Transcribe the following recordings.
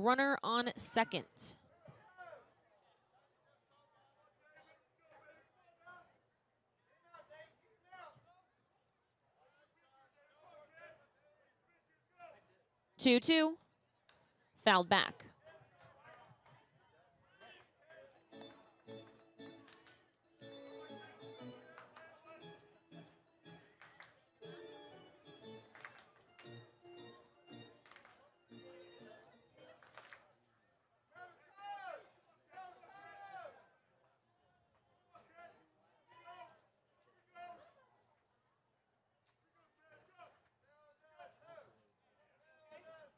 runner on second. Two, fouled back.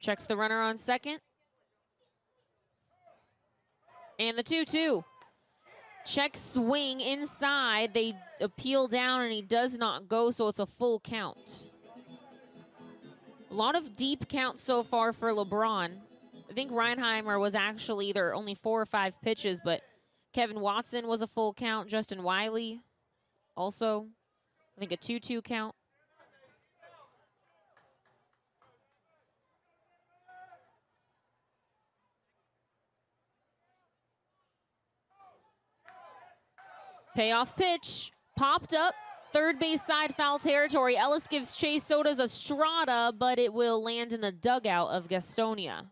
Checks the runner on second. And the 2-2. Check swing inside. They appeal down and he does not go, so it's a full count. A lot of deep counts so far for LeBron. I think Reinheimer was actually either only 4 or 5 pitches, but Kevin Watson was a full count. Justin Wiley also, I think a 2-2 count. Payoff pitch, popped up, third base side, foul territory. Ellis gives chase, so does Estrada, but it will land in the dugout of Gastonia.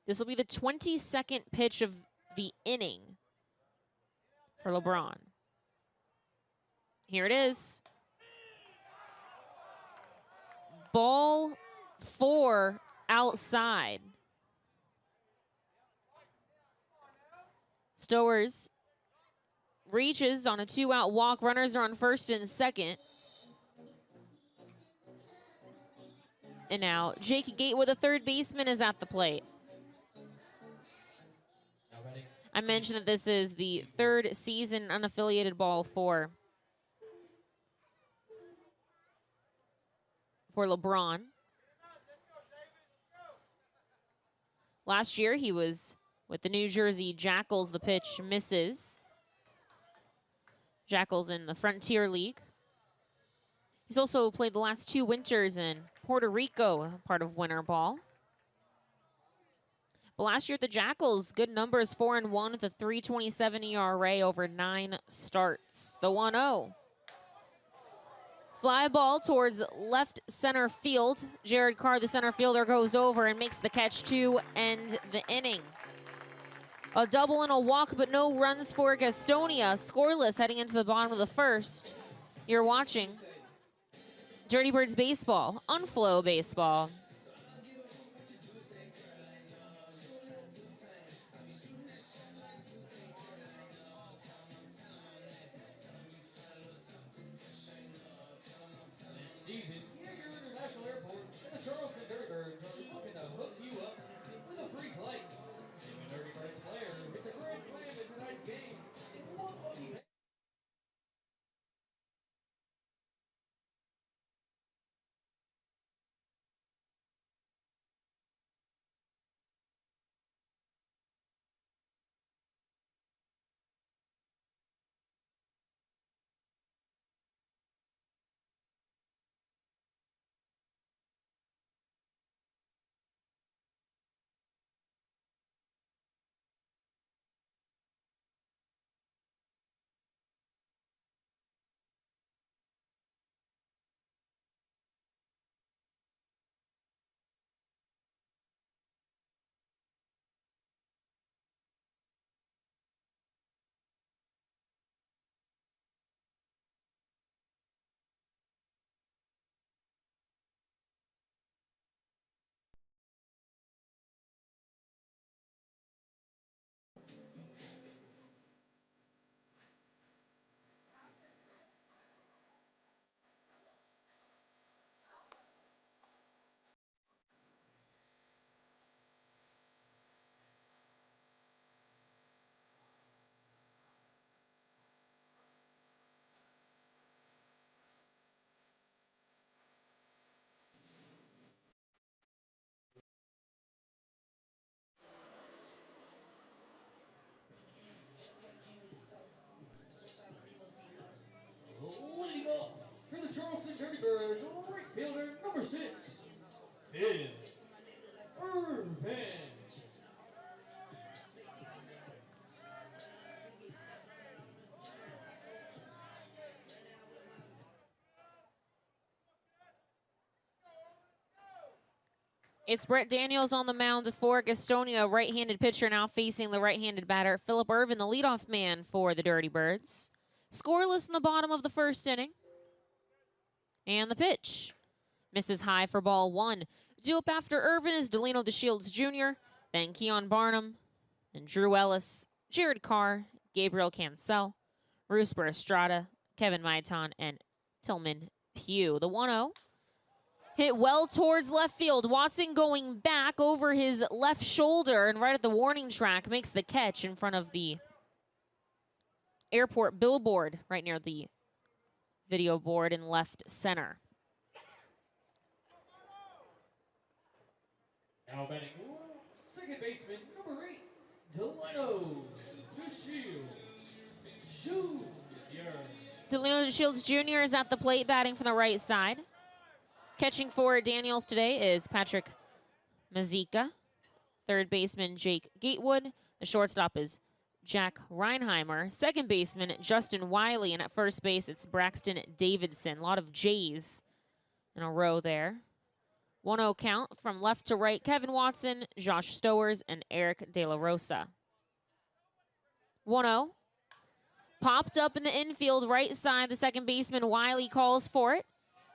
This will be the 22nd pitch of the inning for LeBron. Here it is. Ball 4 outside. Stowers reaches on a 2-out walk. Runners are on first and second. And now Jake Gatewood, the third baseman, is at the plate. I mentioned that this is the third season unaffiliated ball for LeBron. Last year he was with the New Jersey Jackals. The pitch misses. Jackals in the Frontier League. He's also played the last 2 winters in Puerto Rico, part of winter ball. But last year at the Jackals, good numbers, 4-1 with a 3.27 ERA over 9 starts. The 1-0. Fly ball towards left center field. Jared Carr, the center fielder, goes over and makes the catch to end the inning. A double and a walk, but no runs for Gastonia. Scoreless heading into the bottom of the first. You're watching Dirty Birds Baseball on FloBaseball. Season, here at your international airport, and the Charleston Dirty Birds are looking to hook you up with a free flight. If a Dirty Birds player hits a grand slam in tonight's game, it's one of the 6, Finn Urban. It's Brett Daniels on the mound for Gastonia, right-handed pitcher now facing the right-handed batter. Phillip Irvin, the leadoff man for the Dirty Birds. Scoreless in the bottom of the first inning. And the pitch. Misses high for ball 1. Due up after Irvin is Delino DeShields Jr., then Keon Barnum, then Drew Ellis, Jared Carr, Gabriel Cancel, Rooster Estrada, Kevin Maiton, and Tillman Pugh. The 1-0. Hit well towards left field. Watson going back over his left shoulder and right at the warning track makes the catch in front of the airport billboard right near the video board in left center. Now batting second baseman, number 8, Delino DeShields Jr. Delino DeShields Jr. is at the plate batting from the right side. Catching for Daniels today is Patrick Mazika. Third baseman, Jake Gatewood. The shortstop is Jack Reinheimer. Second baseman, Justin Wiley. And at first base, it's Braxton Davidson. A lot of J's in a row there. 1-0 count from left to right. Kevin Watson, Josh Stowers, and Eric De La Rosa. 1-0. Popped up in the infield right side. The second baseman, Wiley, calls for it.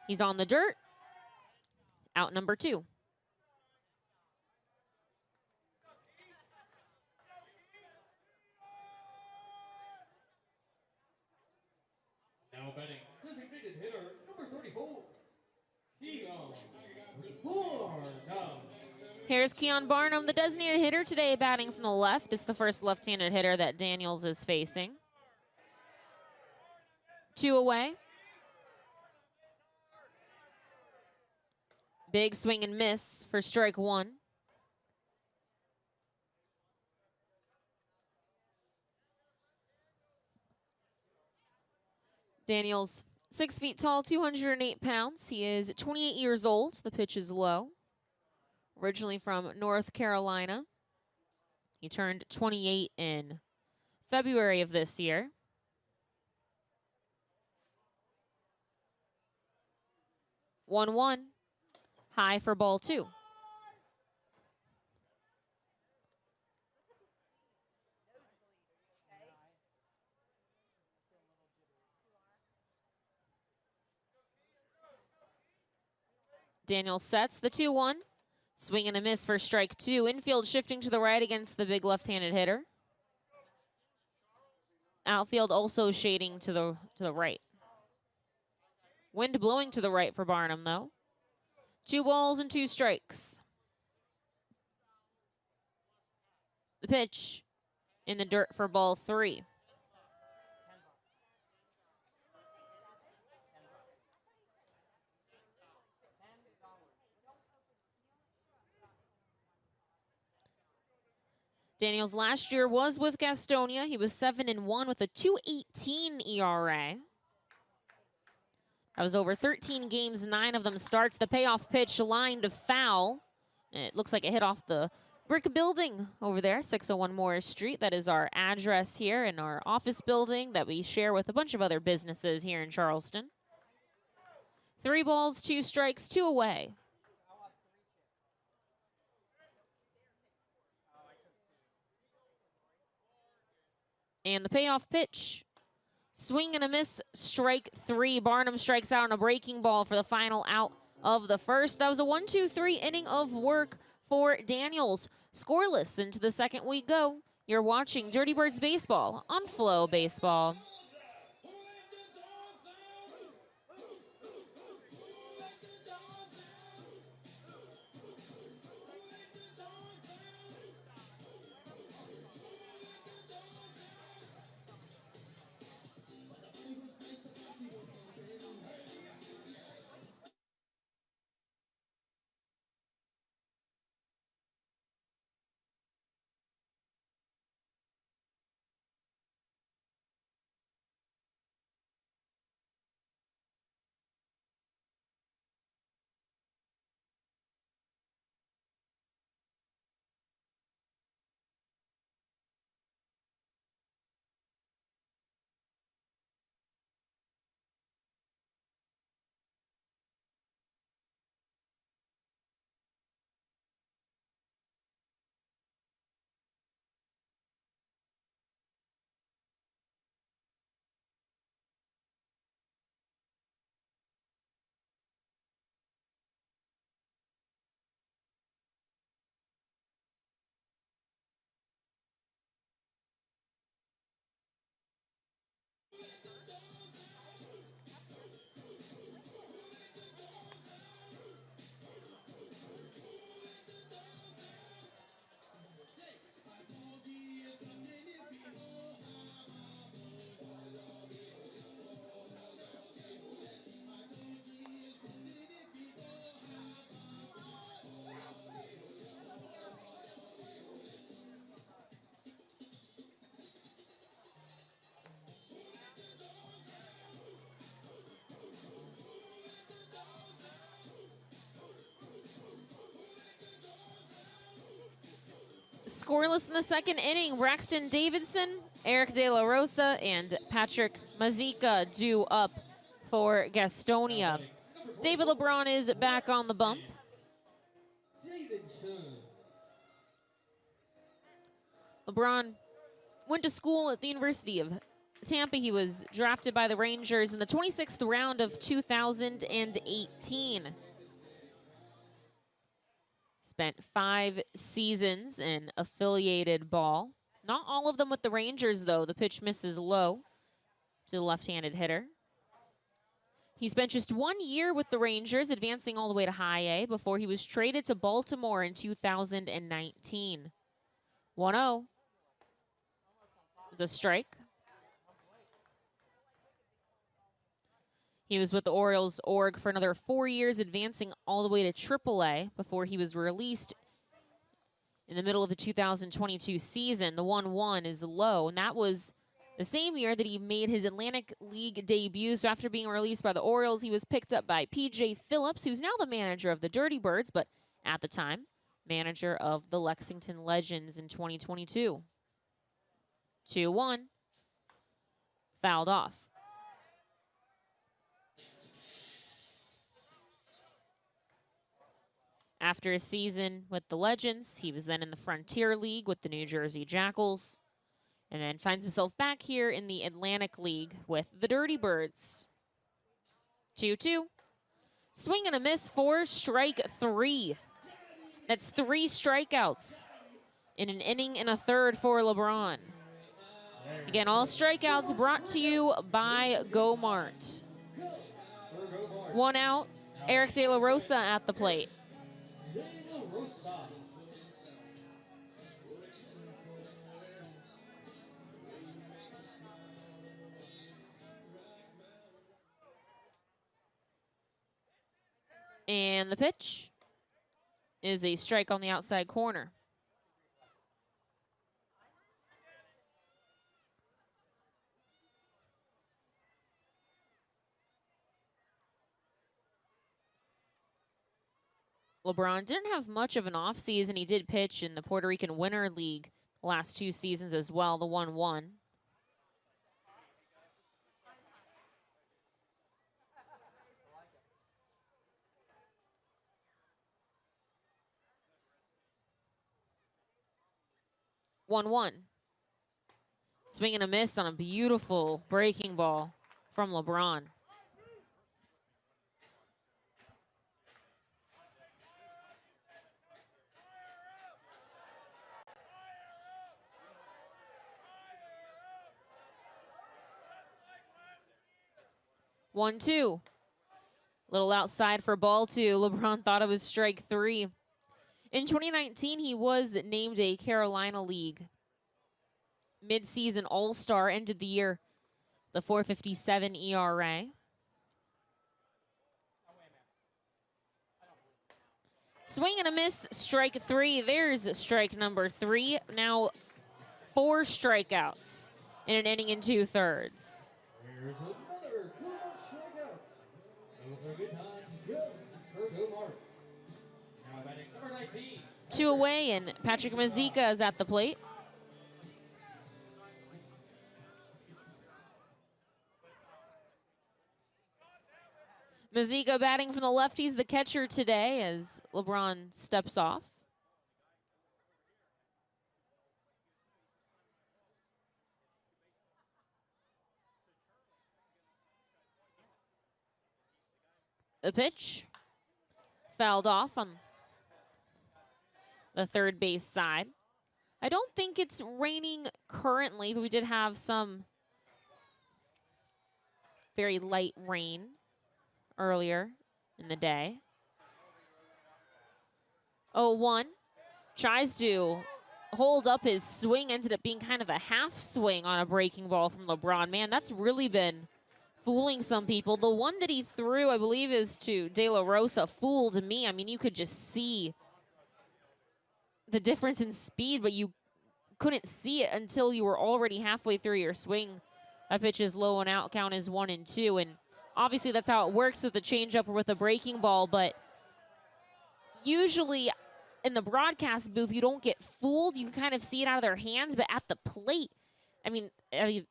He's on the dirt. Out number 2. Now batting designated hitter, number 34, Keon Barnum. Here's Keon Barnum, the designated hitter today, batting from the left. It's the first left-handed hitter that Daniels is facing. 2 away. Big swing and miss for strike 1. Daniels, 6 feet tall, 208 pounds. He is 28 years old. The pitch is low. Originally from North Carolina. He turned 28 in February of this year. 1-1. High for ball 2. Daniel sets the 2-1. Swing and a miss for strike 2. Infield shifting to the right against the big left-handed hitter. Outfield also shading to the right. Wind blowing to the right for Barnum, though. 2 balls and 2 strikes. The pitch in the dirt for ball 3. Daniels last year was with Gastonia. He was 7-1 with a 2.18 ERA. That was over 13 games, 9 of them starts. The payoff pitch lined foul. It looks like it hit off the brick building over there, 601 Morris Street. That is our address here in our office building that we share with a bunch of other businesses here in Charleston. 3 balls, 2 strikes, 2 away. And the payoff pitch. Swing and a miss, strike 3. Barnum strikes out on a breaking ball for the final out of the first. That was a 1-2-3 inning of work for Daniels. Scoreless into the second we go. You're watching Dirty Birds Baseball on FloBaseball. scoreless in the second inning. Braxton Davidson, Eric De La Rosa, and Patrick Mazeika due up for Gastonia. David LeBron is back on the bump. LeBron went to school at the University of Tampa. He was drafted by the Rangers in the 26th round of 2018. Spent 5 seasons in affiliated ball. Not all of them with the Rangers, though. The pitch misses low to the left-handed hitter. He spent just 1 year with the Rangers, advancing all the way to high A before he was traded to Baltimore in 2019. 1-0. It's a strike. He was with the Orioles org for another 4 years, advancing all the way to AAA before he was released in the middle of the 2022 season. The 1-1 is low, and that was the same year that he made his Atlantic League debut. So after being released by the Orioles, he was picked up by P.J. Phillips, who's now the manager of the Dirty Birds, but at the time, manager of the Lexington Legends in 2022. 2-1, fouled off. After a season with the Legends, he was then in the Frontier League with the New Jersey Jackals, and then finds himself back here in the Atlantic League with the Dirty Birds. 2-2. Swing and a miss for strike 3. That's 3 strikeouts in an inning and a third for LeBron. Again, all strikeouts brought to you by Go Mart. 1 out, Eric De La Rosa at the plate. And the pitch is a strike on the outside corner. LeBron didn't have much of an offseason. He did pitch in the Puerto Rican Winter League the last 2 seasons as well, the 1-1. Swing and a miss on a beautiful breaking ball from LeBron. One, two. Little outside for ball 2. LeBron thought it was strike 3. In 2019, he was named a Carolina League mid-season All-Star, ended the year the 4.57 ERA. Swing and a miss, strike 3. There's strike number 3. Now 4 strikeouts in an inning and 2/3. Here's another Go Mart strikeout. Over good times, go for Go Mart. Now batting number 19. 2 away, and Patrick Mazeika is at the plate. Mazeika batting from the left. He's the catcher today as LeBron steps off. The pitch fouled off on the third base side. I don't think it's raining currently, but we did have some very light rain earlier in the day. 0-1. Tries to hold up his swing. Ended up being kind of a half swing on a breaking ball from LeBron. Man, that's really been fooling some people. The one that he threw, I believe, is to De La Rosa, fooled me. I mean, you could just see the difference in speed, but you couldn't see it until you were already halfway through your swing. That pitch is low and out. Count is 1-2. And obviously that's how it works with the changeup or with a breaking ball, but usually in the broadcast booth, you don't get fooled. You can kind of see it out of their hands, but at the plate, I mean,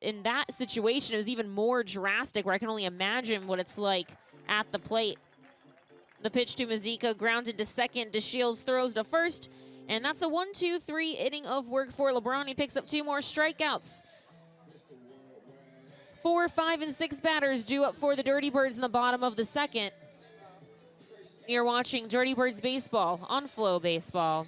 in that situation, it was even more drastic, where I can only imagine what it's like at the plate. The pitch to Mazika, grounded to second. DeShields throws to first, and that's a 1-2-3 inning of work for LeBron. He picks up 2 more strikeouts. 4, 5, and 6 batters due up for the Dirty Birds in the bottom of the second. You're watching Dirty Birds Baseball on FloBaseball.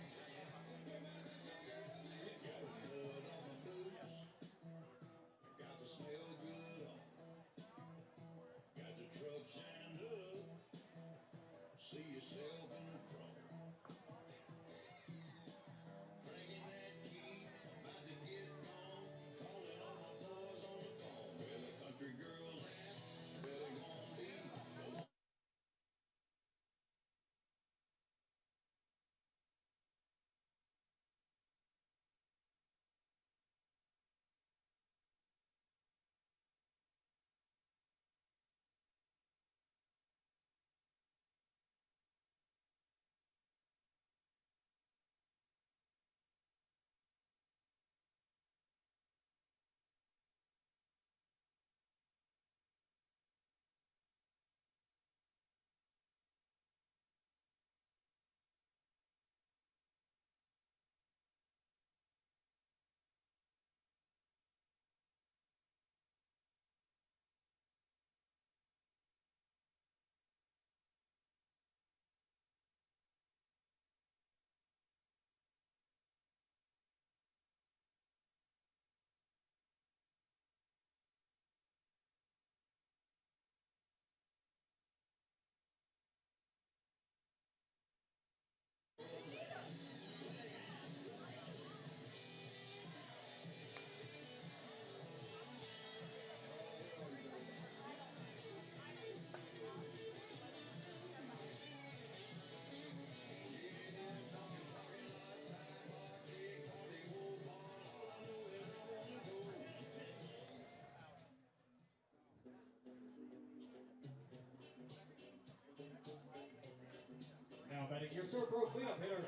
Now batting your Pro cleanup hitter,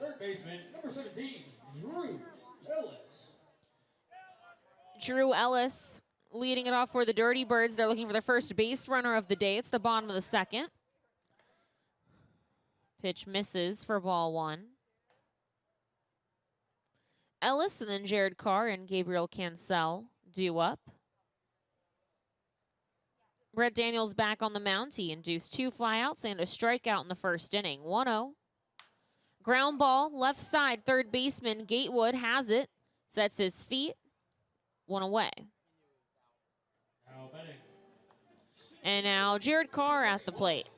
third baseman, number 17, Drew Ellis. Drew Ellis leading it off for the Dirty Birds. They're looking for their first base runner of the day. It's the bottom of the second. Pitch misses for ball 1. Ellis and then Jared Carr and Gabriel Cancel due up. Brett Daniels back on the mound. He induced 2 flyouts and a strikeout in the first inning. 1-0. Ground ball, left side, third baseman Gatewood has it. Sets his feet. 1 away. Now batting. And now Jared Carr at the plate.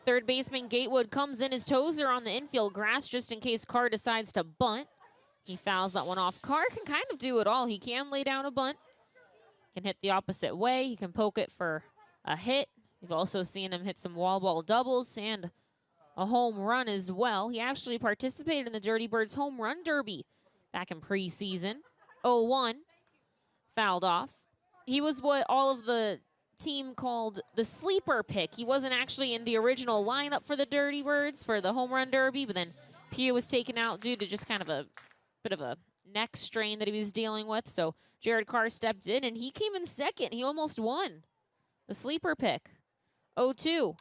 Third baseman Gatewood comes in. His toes are on the infield grass just in case Carr decides to bunt. He fouls that one off. Carr can kind of do it all. He can lay down a bunt, can hit the opposite way. He can poke it for a hit. We've also seen him hit some wall ball doubles and a home run as well. He actually participated in the Dirty Birds home run derby back in preseason. 0-1, fouled off. He was what all of the team called the sleeper pick. He wasn't actually in the original lineup for the Dirty Birds for the home run derby, but then Pugh was taken out due to just kind of a bit of a neck strain that he was dealing with. So Jared Carr stepped in, and he came in second. He almost won the sleeper pick. 0-2,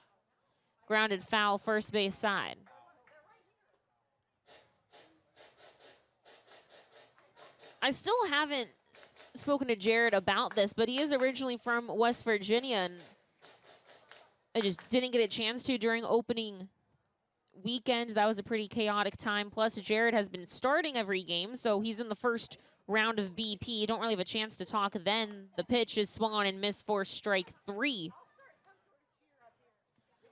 grounded foul first base side. I still haven't spoken to Jared about this, but he is originally from West Virginia, and I just didn't get a chance to during opening weekend. That was a pretty chaotic time. Plus, Jared has been starting every game, so he's in the first round of BP. Don't really have a chance to talk then. The pitch is swung on and missed for strike 3.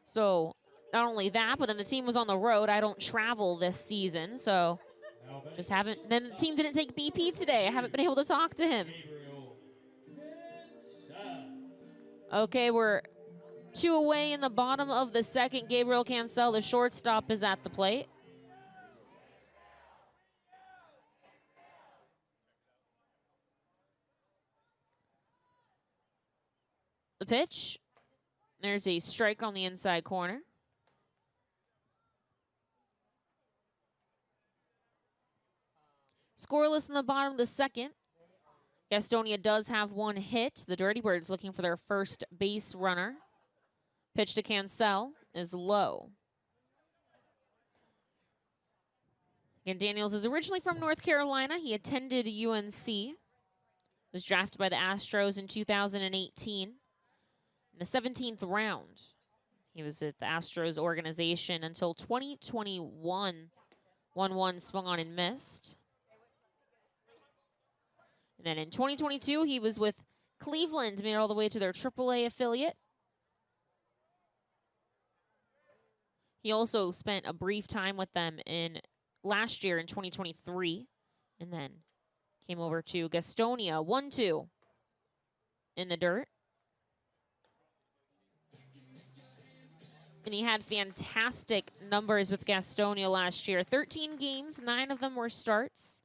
So not only that, but then the team was on the road. I don't travel this season, so just haven't. Then the team didn't take BP today. I haven't been able to talk to him. Okay, we're 2 away in the bottom of the second. Gabriel Cancel, the shortstop, is at the plate. The pitch. There's a strike on the inside corner. Scoreless in the bottom of the second. Gastonia does have 1 hit. The Dirty Birds looking for their first base runner. Pitch to Cancel is low. Again, Daniels is originally from North Carolina. He attended UNC. Was drafted by the Astros in 2018 in the 17th round. He was at the Astros organization until 2021. 1-1 swung on and missed. And then in 2022, he was with Cleveland, made it all the way to their AAA affiliate. He also spent a brief time with them in last year in 2023, and then came over to Gastonia. 1-2 in the dirt. And he had fantastic numbers with Gastonia last year. 13 games, 9 of them were starts.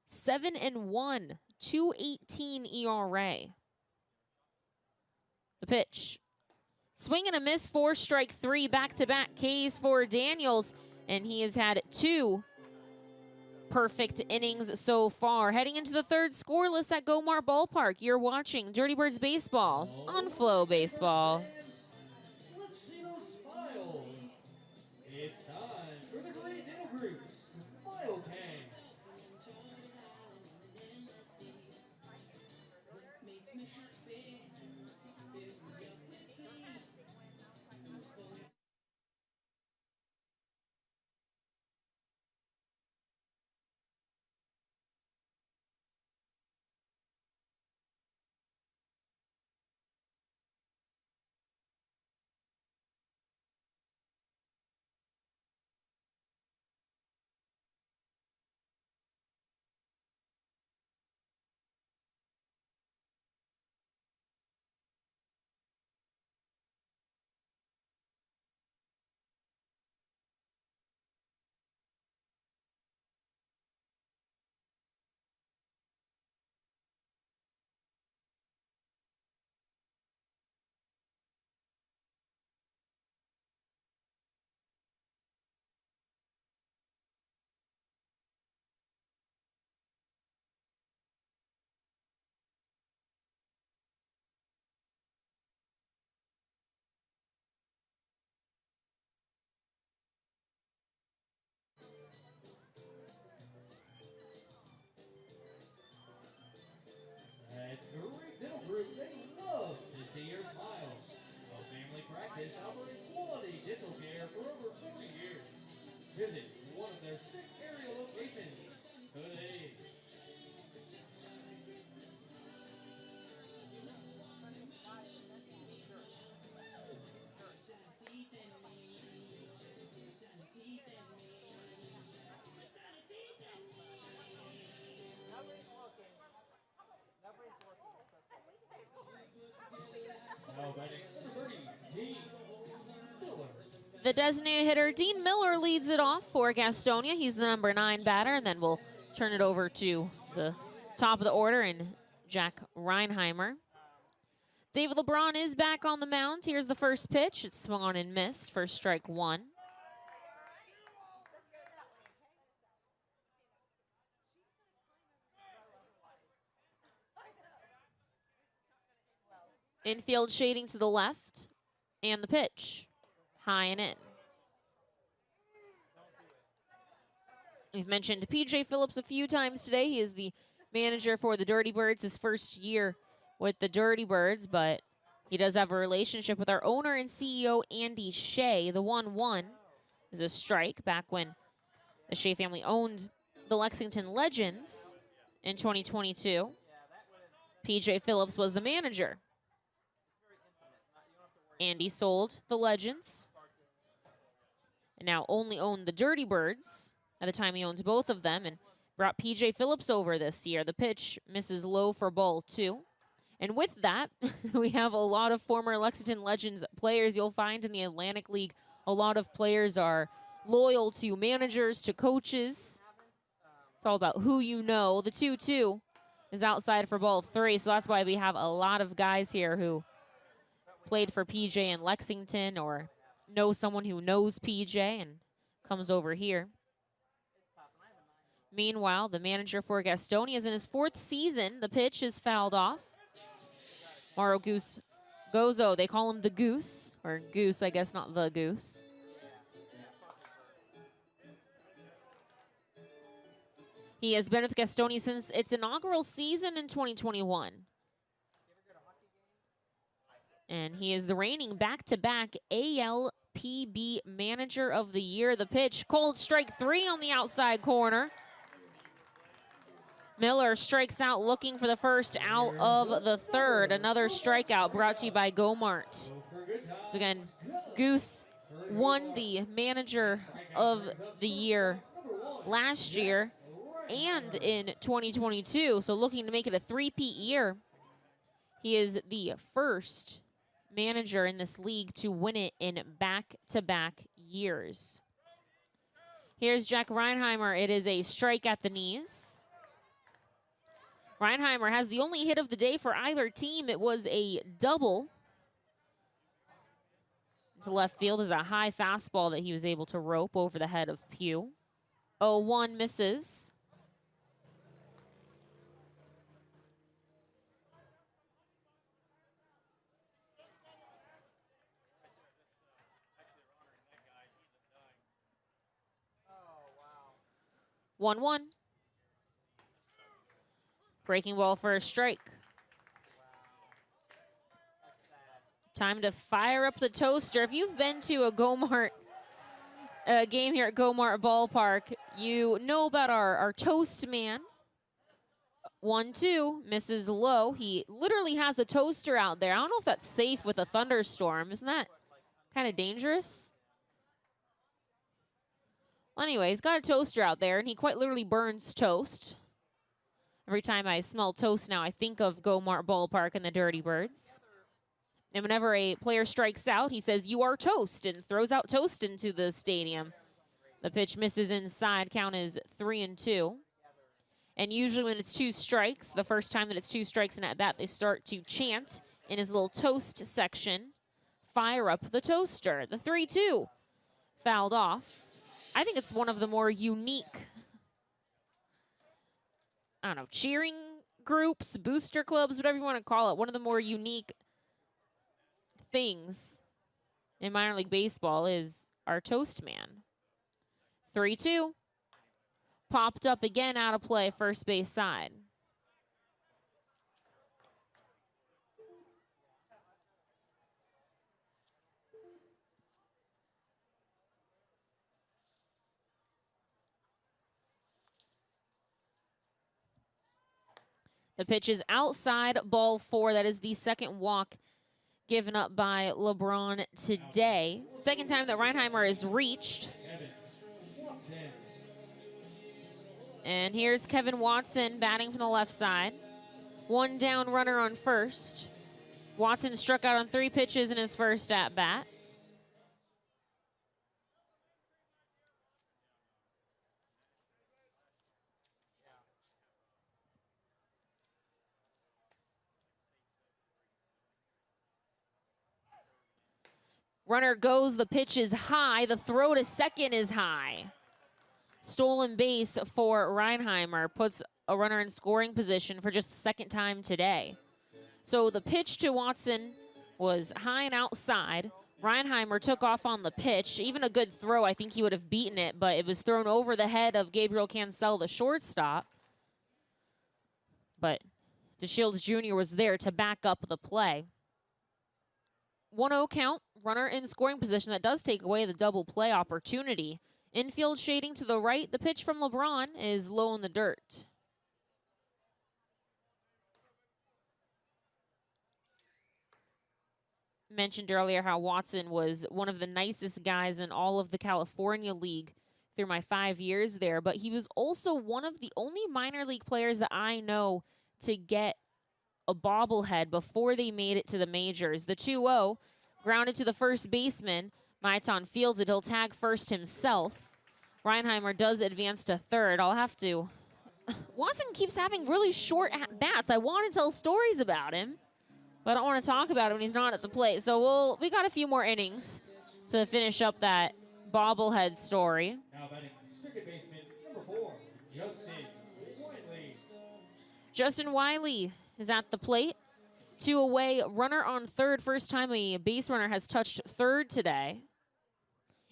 7-1, 2.18 ERA. The pitch. Swing and a miss, 4 strike 3, back-to-back Ks for Daniels. And he has had 2 perfect innings so far. Heading into the third, scoreless at Gomar Ballpark. You're watching Dirty Birds Baseball on FloBaseball. Let's see those smiles. It's time for the great middle group, Smile Gang. Great middle group, they love to see your smile. A family practice offering quality dental care for over 40 years. Visit one of their 6 area locations today. The designated hitter, Dean Miller, leads it off for Gastonia. He's the number 9 batter, and then we'll turn it over to the top of the order and Jack Reinheimer. David LeBron is back on the mound. Here's the first pitch. It's swung on and missed for strike 1. Infield shading to the left, and the pitch. High and in. We've mentioned PJ Phillips a few times today. He is the manager for the Dirty Birds, his first year with the Dirty Birds, but he does have a relationship with our owner and CEO, Andy Shea. The 1-1 is a strike back when the Shea family owned the Lexington Legends in 2022. PJ Phillips was the manager. Andy sold the Legends and now only owned the Dirty Birds at the time he owns both of them, and brought PJ Phillips over this year. The pitch misses low for ball 2. And with that, we have a lot of former Lexington Legends players. You'll find in the Atlantic League, a lot of players are loyal to managers, to coaches. It's all about who you know. The 2-2 is outside for ball 3, so that's why we have a lot of guys here who played for PJ in Lexington or know someone who knows PJ and comes over here. Meanwhile, the manager for Gastonia is in his 4th season. The pitch is fouled off. Mauro Gozo, they call him the Goose, or Goose, I guess, not the Goose. He has been with Gastonia since its inaugural season in 2021. And he is the reigning back-to-back ALPB Manager of the Year. The pitch, cold strike 3 on the outside corner. Miller strikes out looking for the first out of the 3rd. Another strikeout brought to you by GoMart. So again, Goose won the Manager of the Year last year and in 2022. So looking to make it a 3-peat year. He is the first manager in this league to win it in back-to-back years. Here's Jack Reinheimer. It is a strike at the knees. Reinheimer has the only hit of the day for either team. It was a double. To left field is a high fastball that he was able to rope over the head of Pugh. 0-1 misses. Oh, wow. 1-1. Breaking ball for a strike. Time to fire up the toaster. If you've been to a GoMart game here at GoMart Ballpark, you know about our toast man. 1-2, misses low. He literally has a toaster out there. I don't know if that's safe with a thunderstorm. Isn't that kind of dangerous? Well, anyway, he's got a toaster out there, and he quite literally burns toast. Every time I smell toast now, I think of GoMart Ballpark and the Dirty Birds. And whenever a player strikes out, he says, "You are toast," and throws out toast into the stadium. The pitch misses inside. Count is 3-2. And usually when it's 2 strikes, the first time that it's 2 strikes in at bat, they start to chant in his little toast section, "Fire up the toaster." The 3-2 fouled off. I think it's one of the more unique, I don't know, cheering groups, booster clubs, whatever you want to call it. One of the more unique things in minor league baseball is our toast man. 3-2. Popped up again, out of play, first base side. The pitch is outside, ball 4. That is the second walk given up by LeBron today. Second time that Reinheimer is reached. And here's Kevin Watson batting from the left side. 1 down, runner on first. Watson struck out on 3 pitches in his first at-bat. Runner goes, the pitch is high, the throw to second is high. Stolen base for Reinheimer, puts a runner in scoring position for just the second time today. So the pitch to Watson was high and outside. Reinheimer took off on the pitch. Even a good throw, I think he would have beaten it, but it was thrown over the head of Gabriel Cancel, the shortstop. But DeShields Jr. was there to back up the play. 1-0 count, runner in scoring position. That does take away the double play opportunity. Infield shading to the right. The pitch from LeBron is low in the dirt. Mentioned earlier how Watson was one of the nicest guys in all of the California League through my 5 years there, but he was also one of the only minor league players that I know to get a bobblehead before they made it to the majors. The 2-0 Grounded to the first baseman. Maitan fields it. He'll tag first himself. Reinheimer does advance to third. I'll have to. Watson keeps having really short at-bats. I want to tell stories about him, but I don't want to talk about him when he's not at the plate. So we got a few more innings to finish up that bobblehead story. Now batting second baseman, number 4, Justin Wiley. Justin Wiley is at the plate. 2 away, runner on third. First time a base runner has touched third today.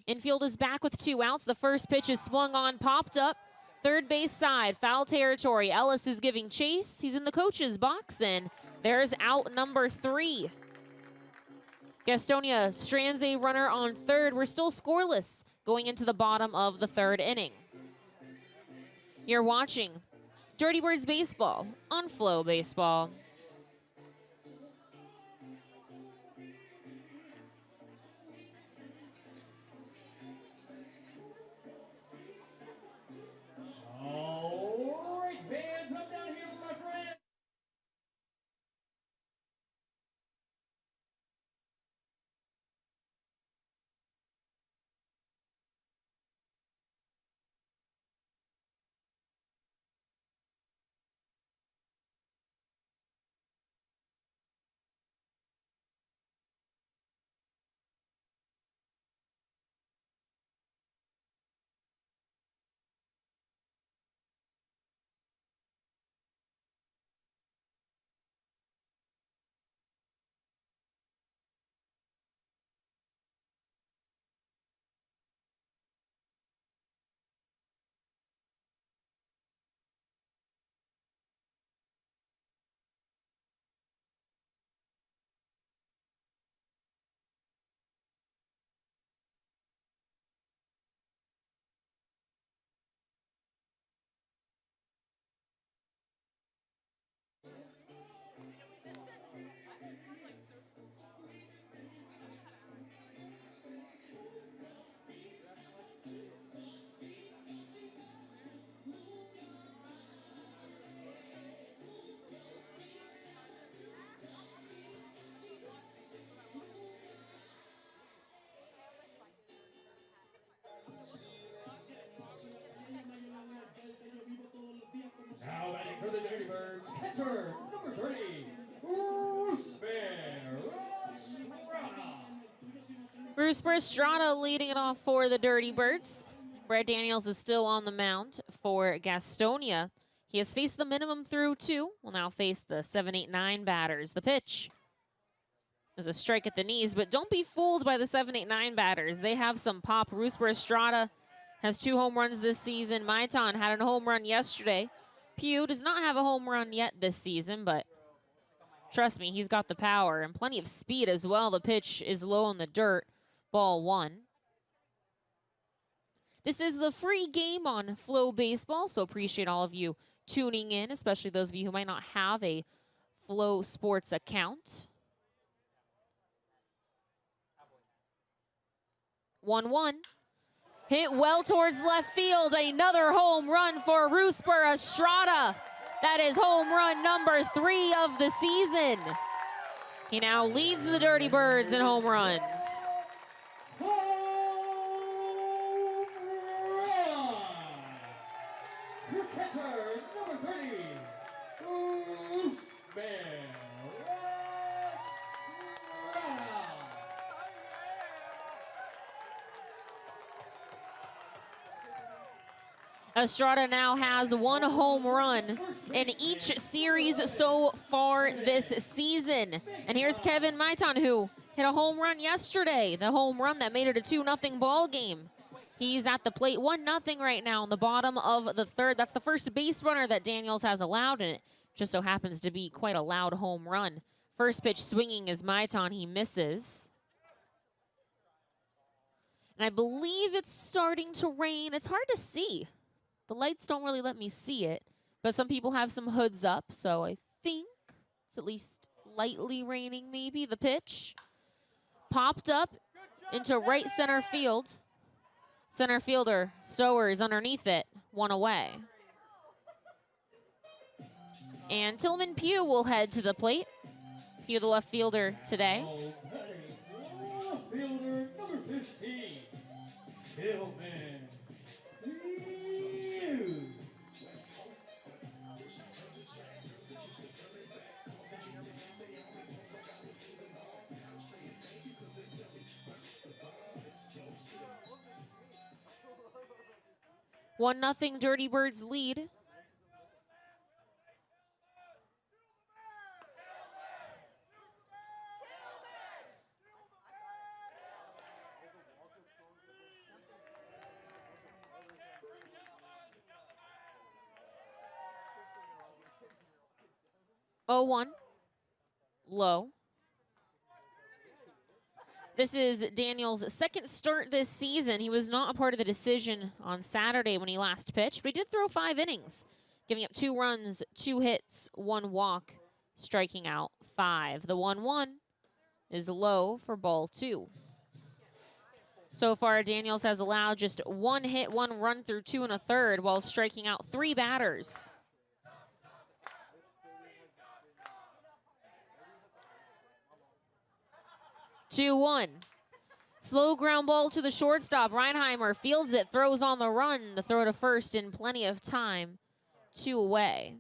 Infield is back with 2 outs. The first pitch is swung on, popped up. Third base side, foul territory. Ellis is giving chase. He's in the coach's box, and there's out number 3. Gastonia strands a runner on third. We're still scoreless going into the bottom of the 3rd inning. You're watching Dirty Birds Baseball on FloBaseball. All right, fans, up down here with my friend. Now batting for the Dirty Birds, catcher, number 30, Rooster Estrada. Rooster Estrada leading it off for the Dirty Birds. Brad Daniels is still on the mound for Gastonia. He has faced the minimum through 2. Will now face the 7, 8, 9 batters. The pitch is a strike at the knees, but don't be fooled by the 7, 8, 9 batters. They have some pop. Rooster Estrada has 2 home runs this season. Maitan had a home run yesterday. Pugh does not have a home run yet this season, but trust me, he's got the power and plenty of speed as well. The pitch is low in the dirt. Ball 1. This is the free game on FloBaseball, so appreciate all of you tuning in, especially those of you who might not have a Flo Sports account. 1-1. Hit well towards left field. Another home run for Rooster Estrada. That is home run number 3 of the season. He now leads the Dirty Birds in home runs. Home run! Cricketer, number 30, Rooster Estrada. Estrada now has 1 home run in each series so far this season. And here's Kevin Maitan, who hit a home run yesterday, the home run that made it a 2-0 ball game. He's at the plate 1-0 right now in the bottom of the 3rd. That's the first base runner that Daniels has allowed, and it just so happens to be quite a loud home run. First pitch swinging is Maitan. He misses. And I believe it's starting to rain. It's hard to see. The lights don't really let me see it, but some people have some hoods up, so I think it's at least lightly raining maybe. The pitch popped up into right center field. Center fielder Stower is underneath it, 1 away. And Tillman Pugh will head to the plate. Pugh, the left fielder today. Outfielder number 15, Tillman. Hughes. One nothing Dirty Birds lead. Oh, 1 low. This is Daniel's second start this season. He was not a part of the decision on Saturday when he last pitched, but he did throw 5 innings, giving up 2 runs, 2 hits, 1 walk, striking out 5. The 1-1 is low for ball 2. So far, Daniels has allowed just 1 hit, 1 run through 2 1/3 while striking out 3 batters. Two one. Slow ground ball to the shortstop. Reinheimer fields it, throws on the run. The throw to first in plenty of time. 2 away.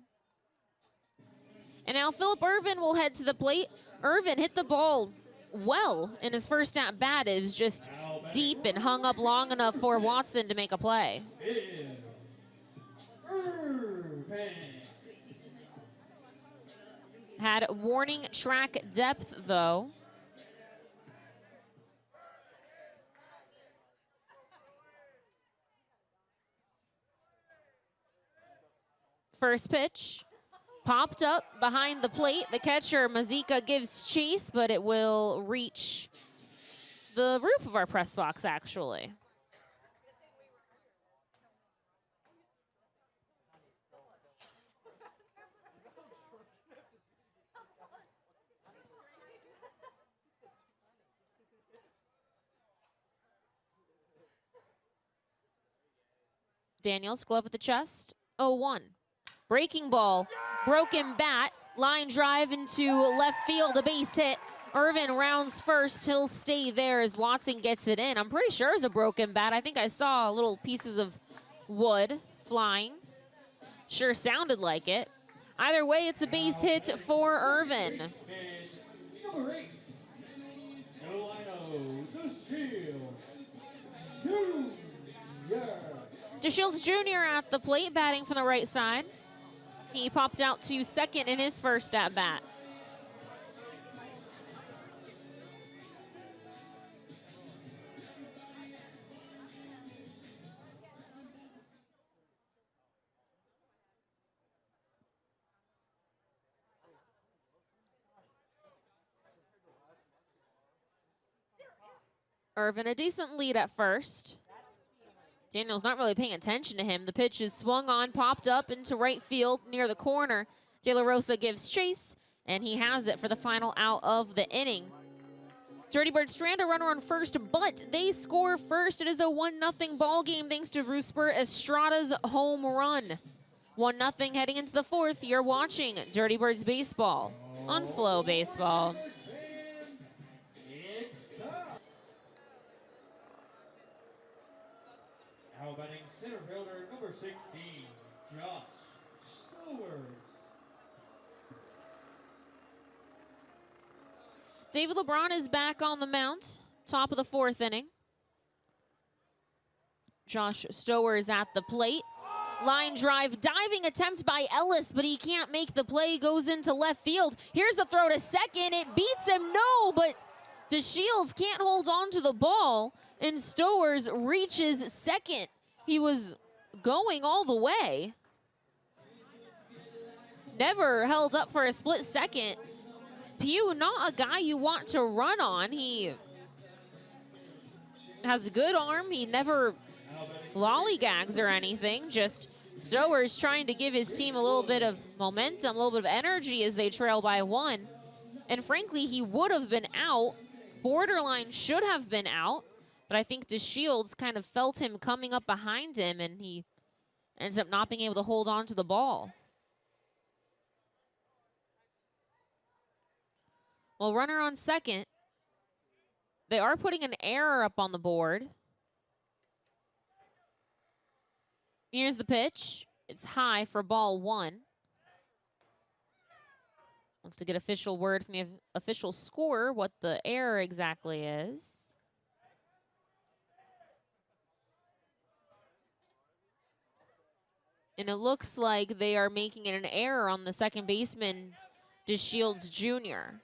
And now Phillip Ervin will head to the plate. Ervin hit the ball well in his first at bat. It was just deep and hung up long enough for Watson to make a play. Had warning track depth though. First pitch, popped up behind the plate. The catcher, Mazika, gives chase, but it will reach the roof of our press box, actually. Daniels, glove at the chest, 0-1. Breaking ball, broken bat, line drive into left field, a base hit. Ervin rounds first, he'll stay there as Watson gets it in. I'm pretty sure it's a broken bat. I think I saw little pieces of wood flying. Sure sounded like it. Either way, it's a base hit for Ervin. Number 8, DeShields Jr. at the plate, batting from the right side. He popped out to second in his first at bat. Ervin, a decent lead at first. Daniel's not really paying attention to him. The pitch is swung on, popped up into right field near the corner. De La Rosa gives chase, and he has it for the final out of the inning. Dirty Bird strand a runner on first, but they score first. It is a 1-0 ball game thanks to Rooster Estrada's home run. 1-0 heading into the fourth. You're watching Dirty Birds Baseball on FloBaseball. Now batting center fielder number 16, Josh Stowers. David LeBron is back on the mound, top of the fourth inning. Josh Stowers at the plate. Line drive, diving attempt by Ellis, but he can't make the play, goes into left field. Here's the throw to second, it beats him, no, but DeShields can't hold on to the ball, and Stowers reaches second. He was going all the way. Never held up for a split second. Pugh, not a guy you want to run on. He has a good arm. He never lollygags or anything. Just Stowers trying to give his team a little bit of momentum, a little bit of energy as they trail by 1. And frankly, he would have been out. Borderline should have been out. But I think DeShields kind of felt him coming up behind him, and he ends up not being able to hold on to the ball. Well, runner on second. They are putting an error up on the board. Here's the pitch. It's high for ball 1. We'll have to get official word from the official scorer what the error exactly is. And it looks like they are making it an error on the second baseman, DeShields Jr.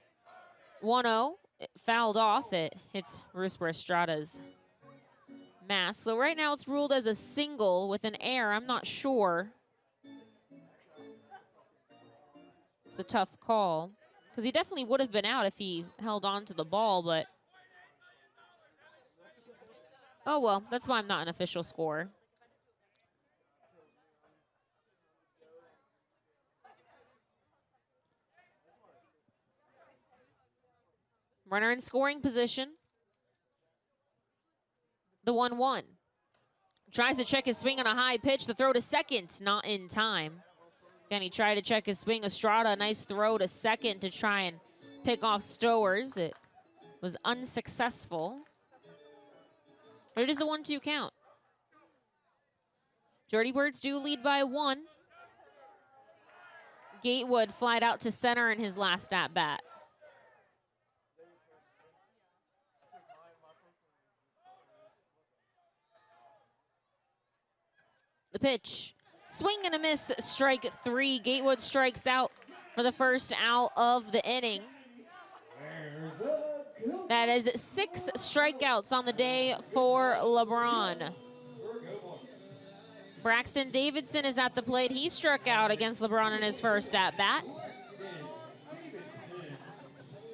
1-0, it fouled off. It hits Rooster Estrada's mask. So right now it's ruled as a single with an error. I'm not sure. It's a tough call because he definitely would have been out if he held on to the ball, but oh well, that's why I'm not an official scorer. Runner in scoring position. The 1-1. Tries to check his swing on a high pitch. The throw to second, not in time. Again, he tried to check his swing. Estrada, a nice throw to second to try and pick off Stowers. It was unsuccessful. But it is a 1-2 count. Dirty Birds do lead by 1. Gatewood flied out to center in his last at-bat. The pitch. Swing and a miss, strike 3. Gatewood strikes out for the first out of the inning. That is 6 strikeouts on the day for LeBron. Braxton Davidson is at the plate. He struck out against LeBron in his first at-bat.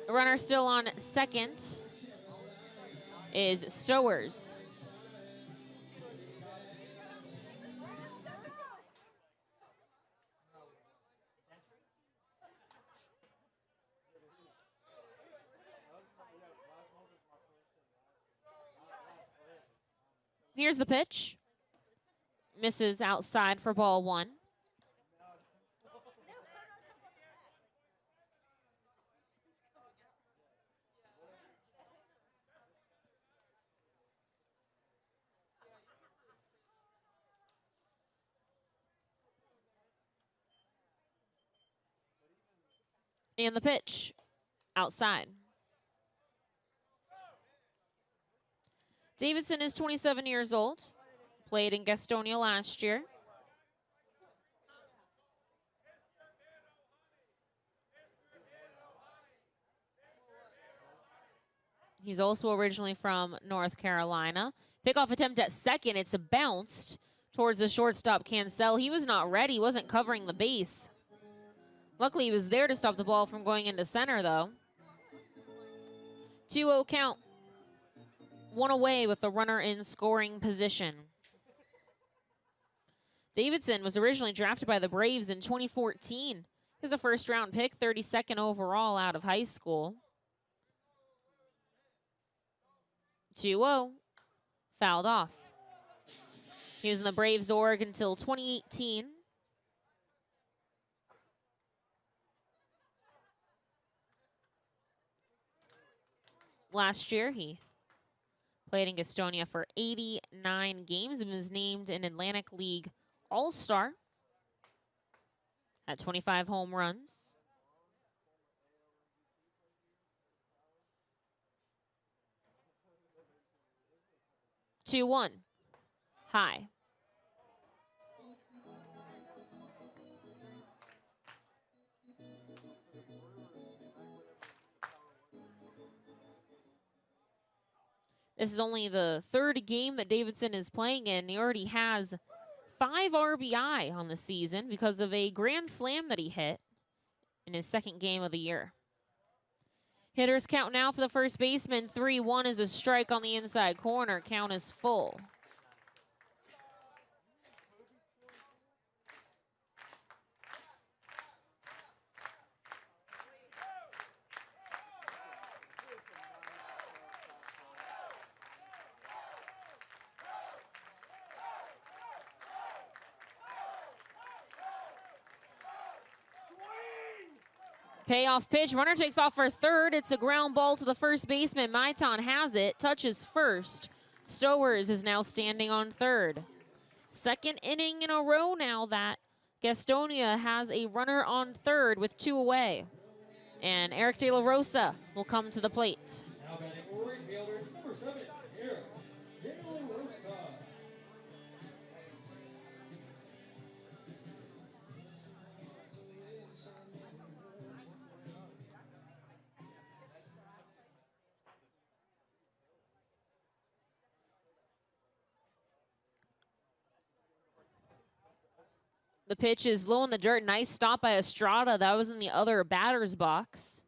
Runner still on second is Stowers. Here's the pitch. Misses outside for ball 1. And the pitch outside. Davidson is 27 years old. Played in Gastonia last year. He's also originally from North Carolina. Pickoff attempt at second. It's a bounced towards the shortstop, Canel. He was not ready. Wasn't covering the base. Luckily, he was there to stop the ball from going into center, though. 2-0 count. 1 away with the runner in scoring position. Davidson was originally drafted by the Braves in 2014. He was a first-round pick, 32nd overall out of high school. 2-0, fouled off. He was in the Braves org until 2018. Last year, he played in Gastonia for 89 games and was named an Atlantic League All-Star at 25 home runs. Two one, high. This is only the 3rd game that Davidson is playing in. He already has 5 RBI on the season because of a grand slam that he hit in his 2nd game of the year. Hitters count now for the first baseman. 3-1 is a strike on the inside corner. Count is full. Payoff pitch. Runner takes off for third. It's a ground ball to the first baseman. Maiton has it. Touches first. Stowers is now standing on third. Second inning in a row now that Gastonia has a runner on third with 2 away. And Eric De La Rosa will come to the plate. Now batting right fielder, number 7, Eric De La Rosa. The pitch is low in the dirt. Nice stop by Estrada. That was in the other batter's box.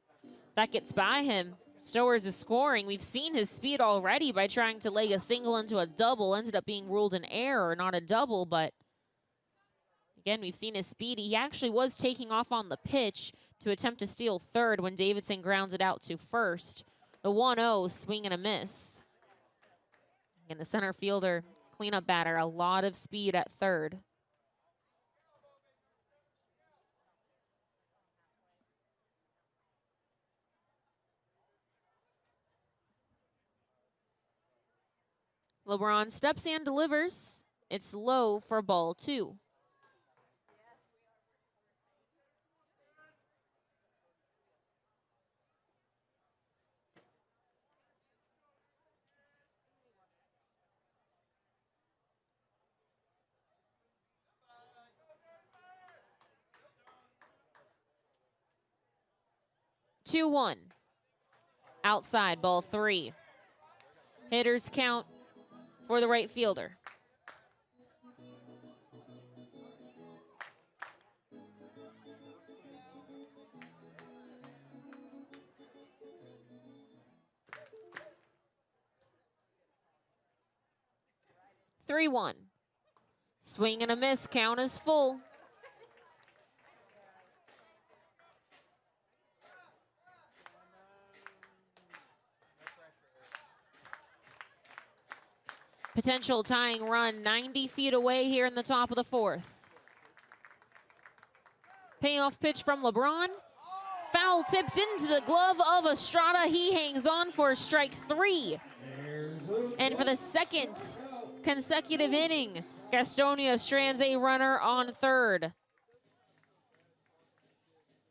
That gets by him. Stowers is scoring. We've seen his speed already by trying to leg a single into a double. Ended up being ruled an error, not a double, but again, we've seen his speed. He actually was taking off on the pitch to attempt to steal third when Davidson grounds it out to first. The 1-0, swing and a miss. And the center fielder, cleanup batter, a lot of speed at third. LeBron steps and delivers. It's low for ball 2. Two, 1. Outside, ball 3. Hitters count for the right fielder. Three, 1. Swing and a miss, count is full. Potential tying run 90 feet away here in the top of the 4th. Payoff pitch from LeBron. Foul tipped into the glove of Estrada. He hangs on for strike 3. And for the second consecutive inning, Gastonia strands a runner on third.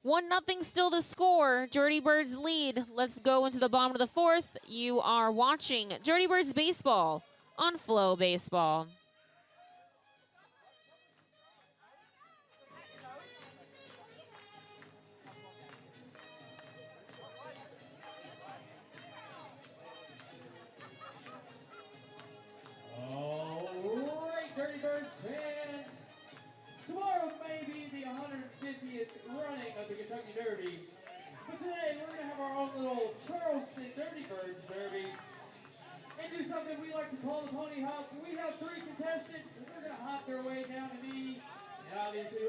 1-0 still to score. Dirty Birds lead. Let's go into the bottom of the 4th. You are watching Dirty Birds Baseball on FloBaseball. All right, Dirty Birds fans. Tomorrow may be the 150th running of the Kentucky Derby. But today we're going to have our own little Charleston Dirty Birds Derby. And do something we like to call the pony hop. We have 3 contestants, and they're going to hop their way down to me. And obviously,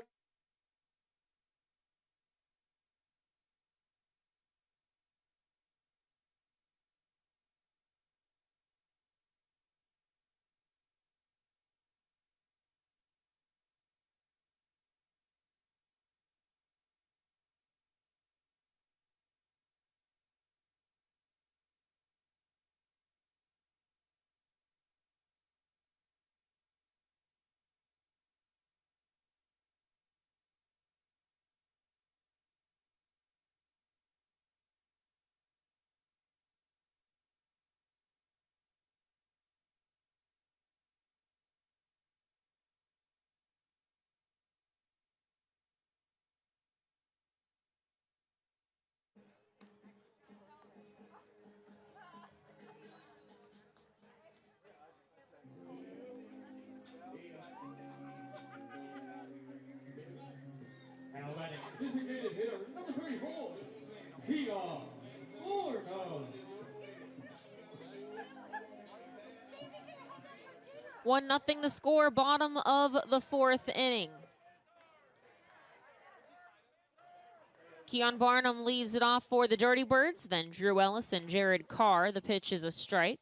designated hitter number 34, Canel. 1-0 the score, bottom of the 4th inning. Keon Barnum leads it off for the Dirty Birds, then Drew Ellis and Jared Carr. The pitch is a strike.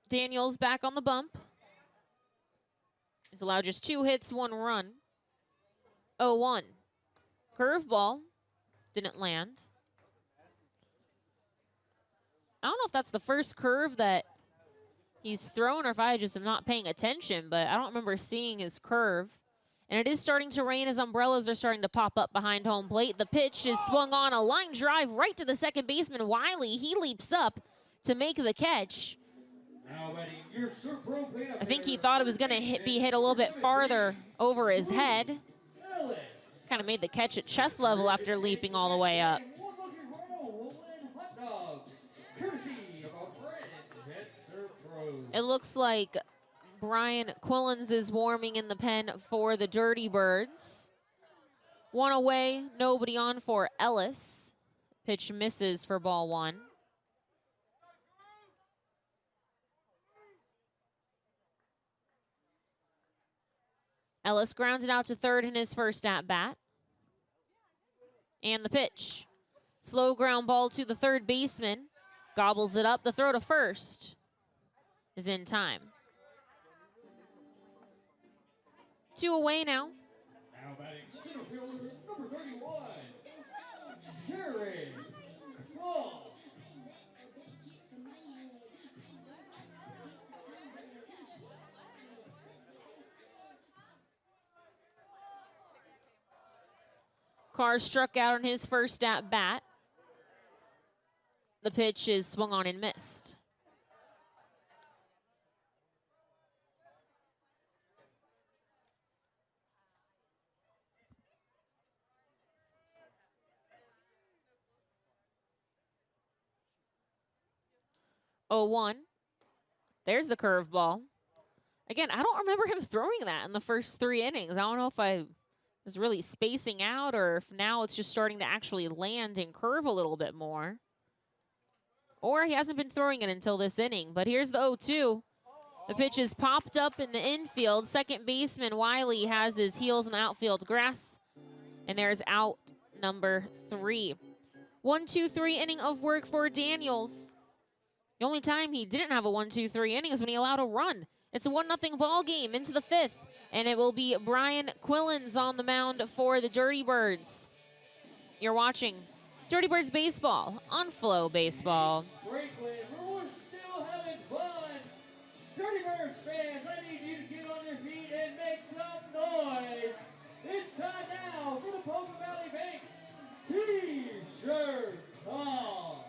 Daniels back on the bump. He's allowed just 2 hits, 1 run. 0-1. Curveball didn't land. I don't know if that's the first curve that he's thrown or if I just am not paying attention, but I don't remember seeing his curve. And it is starting to rain as umbrellas are starting to pop up behind home plate. The pitch is swung on, a line drive right to the second baseman, Wiley. He leaps up to make the catch. I think he thought it was going to be hit a little bit farther over his head. Kind of made the catch at chest level after leaping all the way up. It looks like Brian Quillens is warming in the pen for the Dirty Birds. One away, nobody on for Ellis. Pitch misses for ball one. Ellis grounds it out to third in his first at-bat. And the pitch. Slow ground ball to the third baseman. Gobbles it up. The throw to first is in time. 2 away now. Now batting center fielder, number 31, Jerry Cross. Carr struck out on his first at-bat. The pitch is swung on and missed. Oh, 1. There's the curveball. Again, I don't remember him throwing that in the first 3 innings. I don't know if I was really spacing out or if now it's just starting to actually land and curve a little bit more. Or he hasn't been throwing it until this inning. But here's the 0-2. The pitch is popped up in the infield. Second baseman Wiley has his heels in the outfield grass. And there's out number 3. 1-2-3 inning of work for Daniels. The only time he didn't have a 1-2-3 inning is when he allowed a run. It's a 1-0 ball game into the 5th. And it will be Brian Quillens on the mound for the Dirty Birds. You're watching Dirty Birds Baseball on FloBaseball. Franklin, we're still having fun. Dirty Birds fans, I need you to get on your feet and make some noise. It's time now for the Poker Valley Bank T-shirt talk.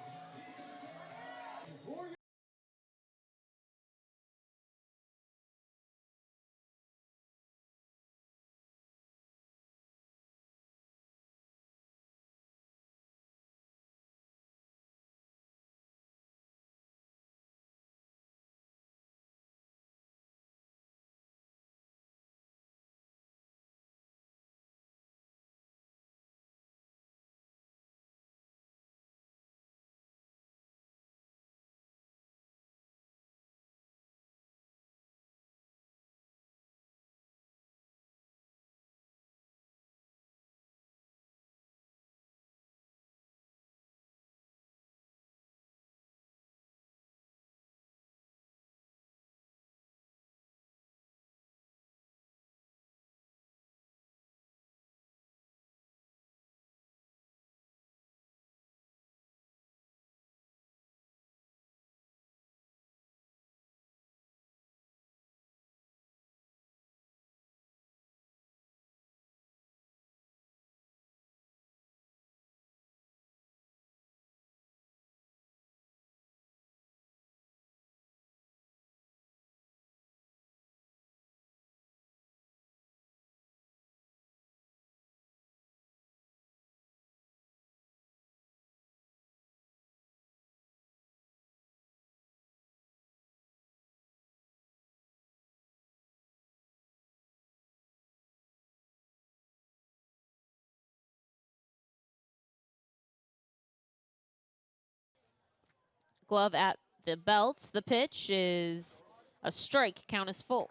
Glove at the belt. The pitch is a strike. Count is full.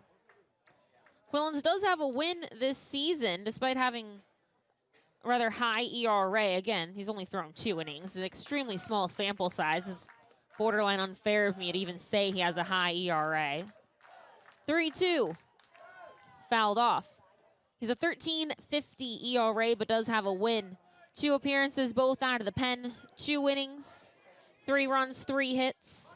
Quillens does have a win this season, despite having a rather high ERA. Again, he's only thrown 2 innings. It's an extremely small sample size. It's borderline unfair of me to even say he has a high ERA. 3-2. Fouled off. He's a 13.50 ERA, but does have a win. 2 appearances, both out of the pen, 2 innings, 3 runs, 3 hits.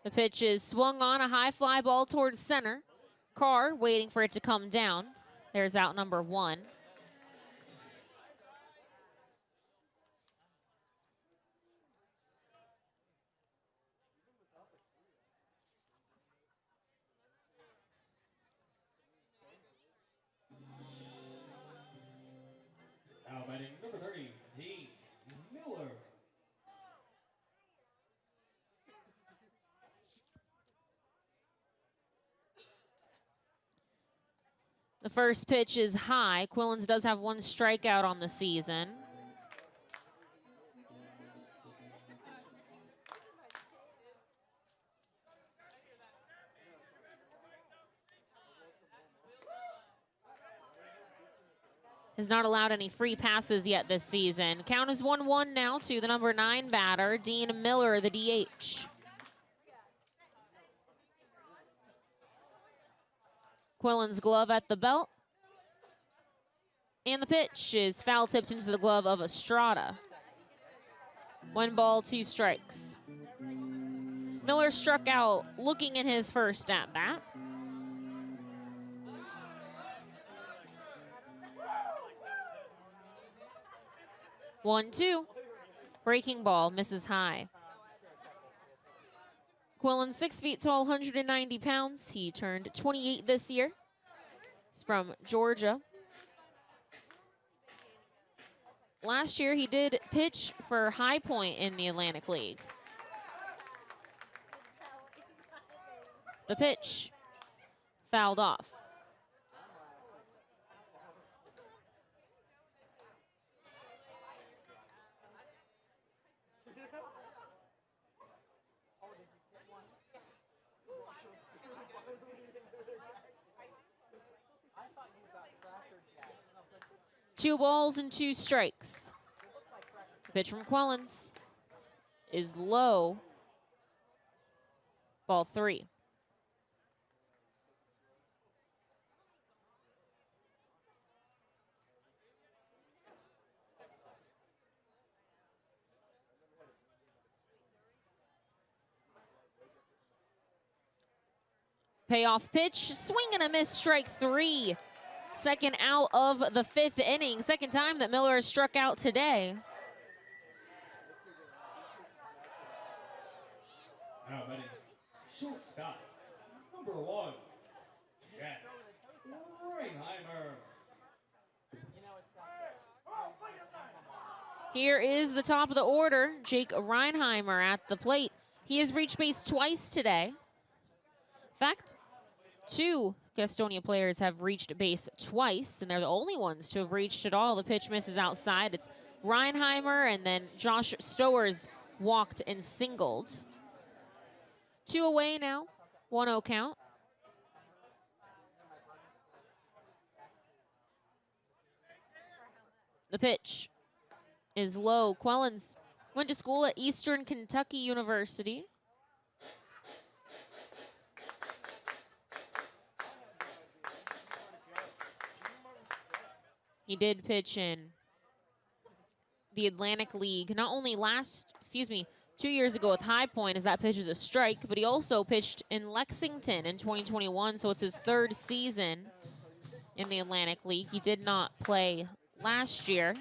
The pitch is swung on, a high fly ball towards center. Carr waiting for it to come down. There's out number 1. Now batting number 30, Dean Miller. The first pitch is high. Quillens does have 1 strikeout on the season. Has not allowed any free passes yet this season. Count is 1-1 now to the number 9 batter, Dean Miller, the DH. Quillen's glove at the belt. And the pitch is foul tipped into the glove of Estrada. 1 ball, 2 strikes. Miller struck out looking in his first at bat. One, 2. Breaking ball, misses high. Quillen, 6 feet tall, 190 pounds. He turned 28 this year. He's from Georgia. Last year, he did pitch for High Point in the Atlantic League. The pitch fouled off. Two balls and 2 strikes. Pitch from Quillens is low. Ball 3. Payoff pitch, swing and a miss, strike 3. Second out of the 5th inning. Second time that Miller has struck out today. Now batting shortstop, number 1, Jack Reinheimer. Here is the top of the order, Jake Reinheimer at the plate. He has reached base twice today. In fact, 2 Gastonia players have reached base twice, and they're the only ones to have reached it all. The pitch misses outside. It's Reinheimer, and then Josh Stowers walked and singled. 2 away now, 1-0 count. The pitch is low. Quillens went to school at Eastern Kentucky University. He did pitch in the Atlantic League, not only 2 years ago with High Point, as that pitch is a strike, but he also pitched in Lexington in 2021, so it's his 3rd season in the Atlantic League. He did not play last year.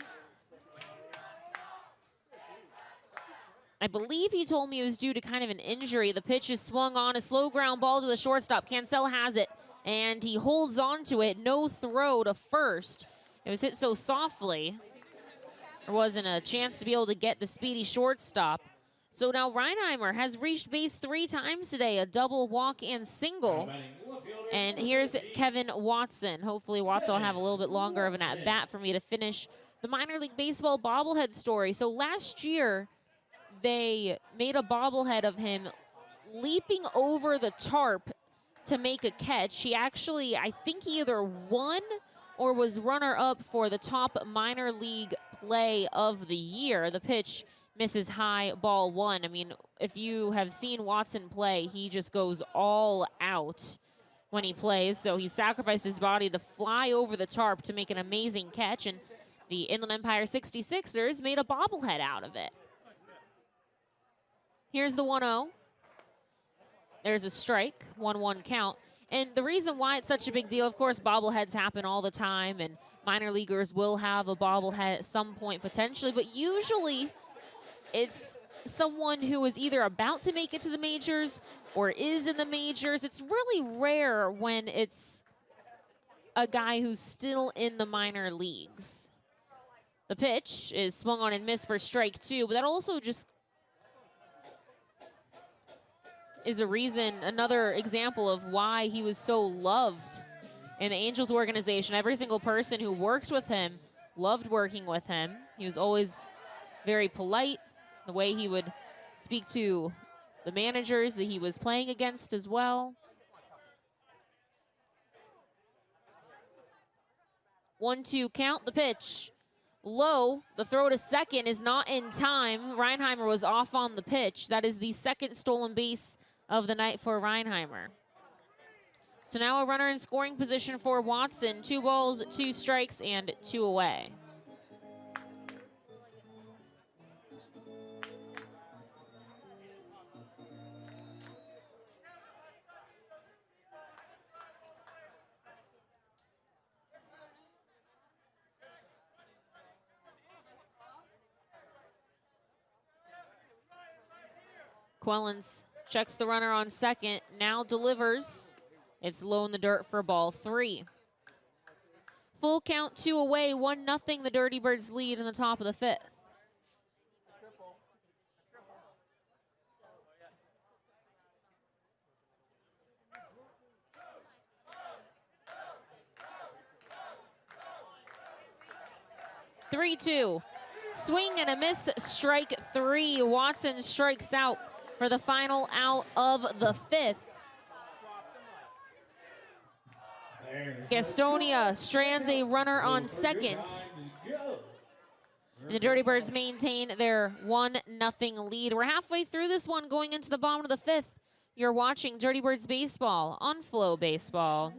I believe he told me it was due to kind of an injury. The pitch is swung on, a slow ground ball to the shortstop. Canel has it, and he holds on to it. No throw to first. It was hit so softly, there wasn't a chance to be able to get the speedy shortstop. So now Reinheimer has reached base 3 times today, a double, walk, and single. And here's Kevin Watson. Hopefully Watson will have a little bit longer of an at-bat for me to finish the minor league baseball bobblehead story. So last year, they made a bobblehead of him leaping over the tarp to make a catch. He actually, I think he either won or was runner-up for the top minor league play of the year. The pitch misses high, ball one. I mean, if you have seen Watson play, he just goes all out when he plays. So he sacrificed his body to fly over the tarp to make an amazing catch, and the Inland Empire 66ers made a bobblehead out of it. Here's the 1-0. There's a strike, 1-1 count. And the reason why it's such a big deal, of course, bobbleheads happen all the time, and minor leaguers will have a bobblehead at some point potentially, but usually it's someone who is either about to make it to the majors or is in the majors. It's really rare when it's a guy who's still in the minor leagues. The pitch is swung on and missed for strike two, but that also just is a reason, another example of why he was so loved in the Angels organization. Every single person who worked with him loved working with him. He was always very polite, the way he would speak to the managers that he was playing against as well. 1-2 count, the pitch. Low, the throw to second is not in time. Reinheimer was off on the pitch. That is the second stolen base of the night for Reinheimer. So now a runner in scoring position for Watson. 2 balls, 2 strikes, and 2 away. Quellens checks the runner on second, now delivers. It's low in the dirt for ball 3. Full count, 2 away, 1-0 the Dirty Birds lead in the top of the 5th. Three-two. Swing and a miss, strike 3. Watson strikes out for the final out of the 5th. Gastonia strands a runner on second. And the Dirty Birds maintain their 1-0 lead. We're halfway through this one, going into the bottom of the 5th. You're watching Dirty Birds Baseball on FloBaseball.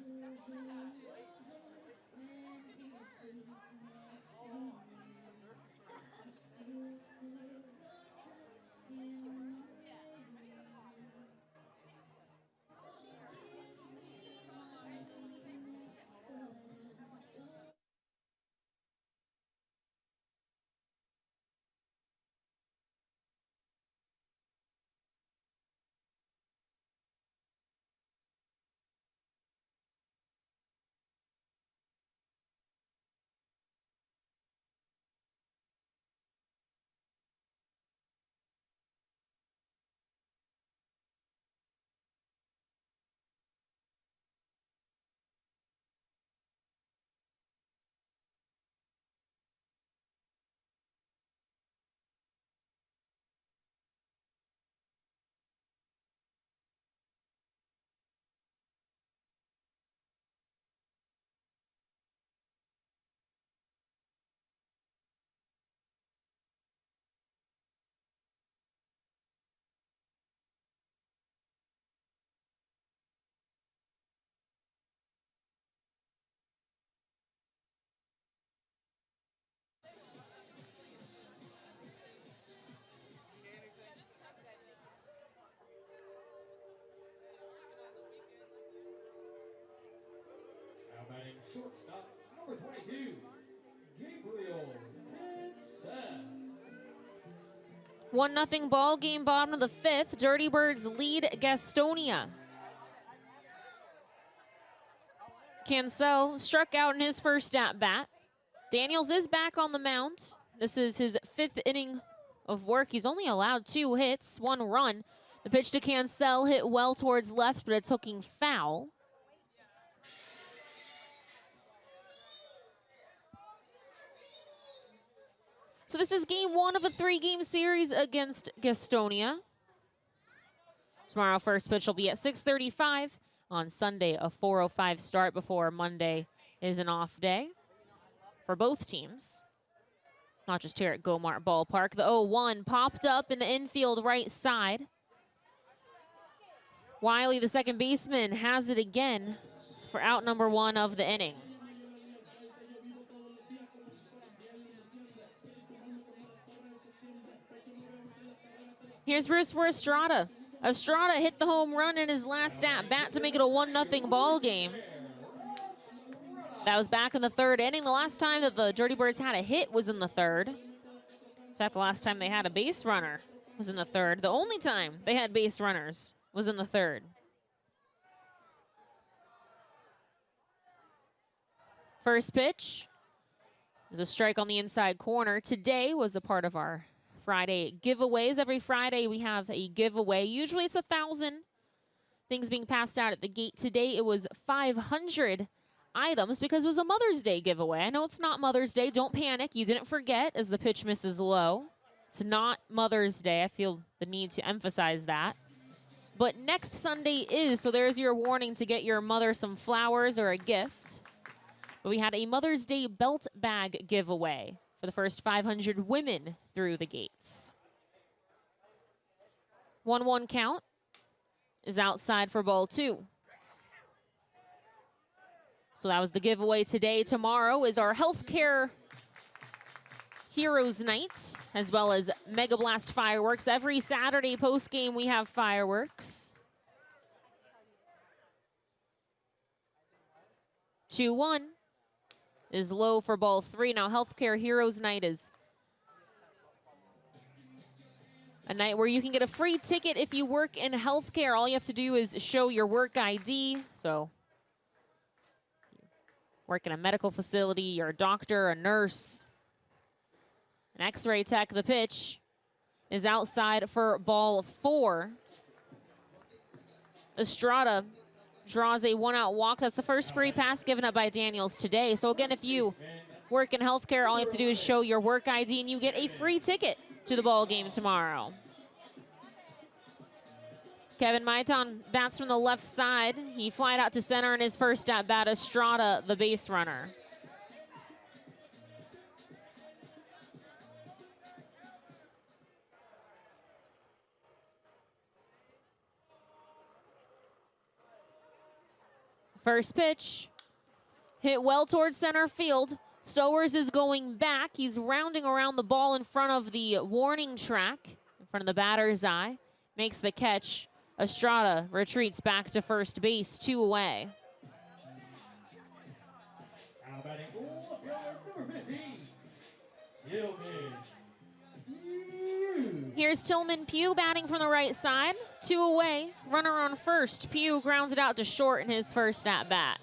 Batting shortstop, number 22, Gabriel Canel. 1-0 ball game, bottom of the 5th. Dirty Birds lead Gastonia. Cancel struck out in his first at-bat. Daniels is back on the mound. This is his 5th inning of work. He's only allowed 2 hits, 1 run. The pitch to Cancel hit well towards left, but it's hooking foul. So this is game 1 of a 3-game series against Gastonia. Tomorrow, first pitch will be at 6:35. On Sunday, a 4:05 start before Monday is an off day for both teams. Not just here at Gomart Ballpark. The 0-1 popped up in the infield right side. Wiley, the second baseman, has it again for out number 1 of the inning. Here's Rooster Estrada. Estrada hit the home run in his last at-bat to make it a 1-0 ball game. That was back in the 3rd inning. The last time that the Dirty Birds had a hit was in the 3rd. In fact, the last time they had a base runner was in the 3rd. The only time they had base runners was in the 3rd. First pitch is a strike on the inside corner. Today was a part of our Friday giveaways. Every Friday we have a giveaway. Usually it's 1,000 things being passed out at the gate. Today it was 500 items because it was a Mother's Day giveaway. I know it's not Mother's Day. Don't panic. You didn't forget as the pitch misses low. It's not Mother's Day. I feel the need to emphasize that. But next Sunday is, so there's your warning to get your mother some flowers or a gift. But we had a Mother's Day belt bag giveaway for the first 500 women through the gates. 1-1 count is outside for ball 2. So that was the giveaway today. Tomorrow is our Healthcare Heroes Night, as well as Mega Blast fireworks. Every Saturday post-game we have fireworks. 2-1 is low for ball 3. Now Healthcare Heroes Night is a night where you can get a free ticket if you work in healthcare. All you have to do is show your work ID. So work in a medical facility, you're a doctor, a nurse, an x-ray tech. The pitch is outside for ball 4. Estrada draws a 1-out walk. That's the first free pass given up by Daniels today. So again, if you work in healthcare, all you have to do is show your work ID and you get a free ticket to the ball game tomorrow. Kevin Maiton bats from the left side. He flied out to center in his first at-bat. Estrada, the base runner. First pitch, hit well towards center field. Stowers is going back. He's rounding around the ball in front of the warning track, in front of the batter's eye. Makes the catch. Estrada retreats back to first base, 2 away. Now batting number 15, Tillman Pugh. Here's Tillman Pugh batting from the right side, 2 away. Runner on first. Pugh grounds it out to short in his first at-bat.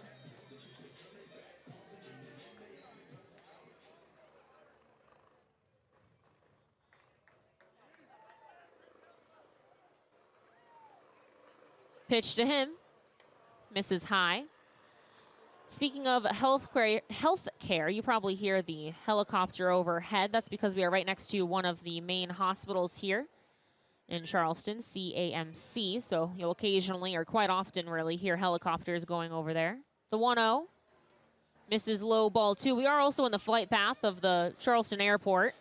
Pitch to him, misses high. Speaking of healthcare, you probably hear the helicopter overhead. That's because we are right next to one of the main hospitals here in Charleston, CAMC. So you'll occasionally, or quite often really, hear helicopters going over there. The 1-0 misses low, ball 2. We are also in the flight path of the Charleston airport.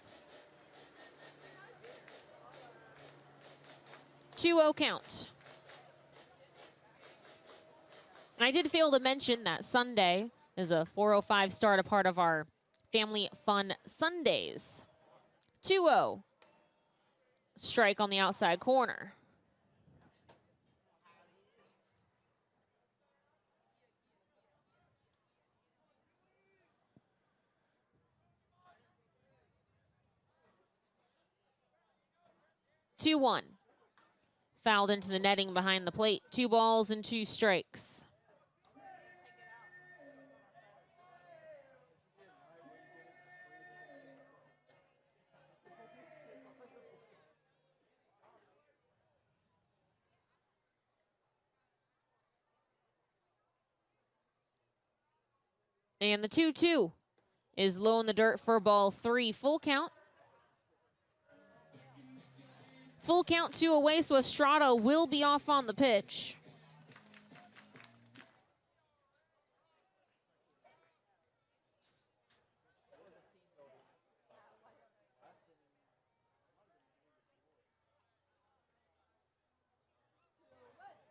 2-0 count. I did fail to mention that Sunday is a 4:05 start, a part of our Family Fun Sundays. 2-0. Strike on the outside corner. Two-1. Fouled into the netting behind the plate. 2 balls and 2 strikes. And the 2-2 is low in the dirt for ball 3. Full count. Full count, 2 away, so Estrada will be off on the pitch.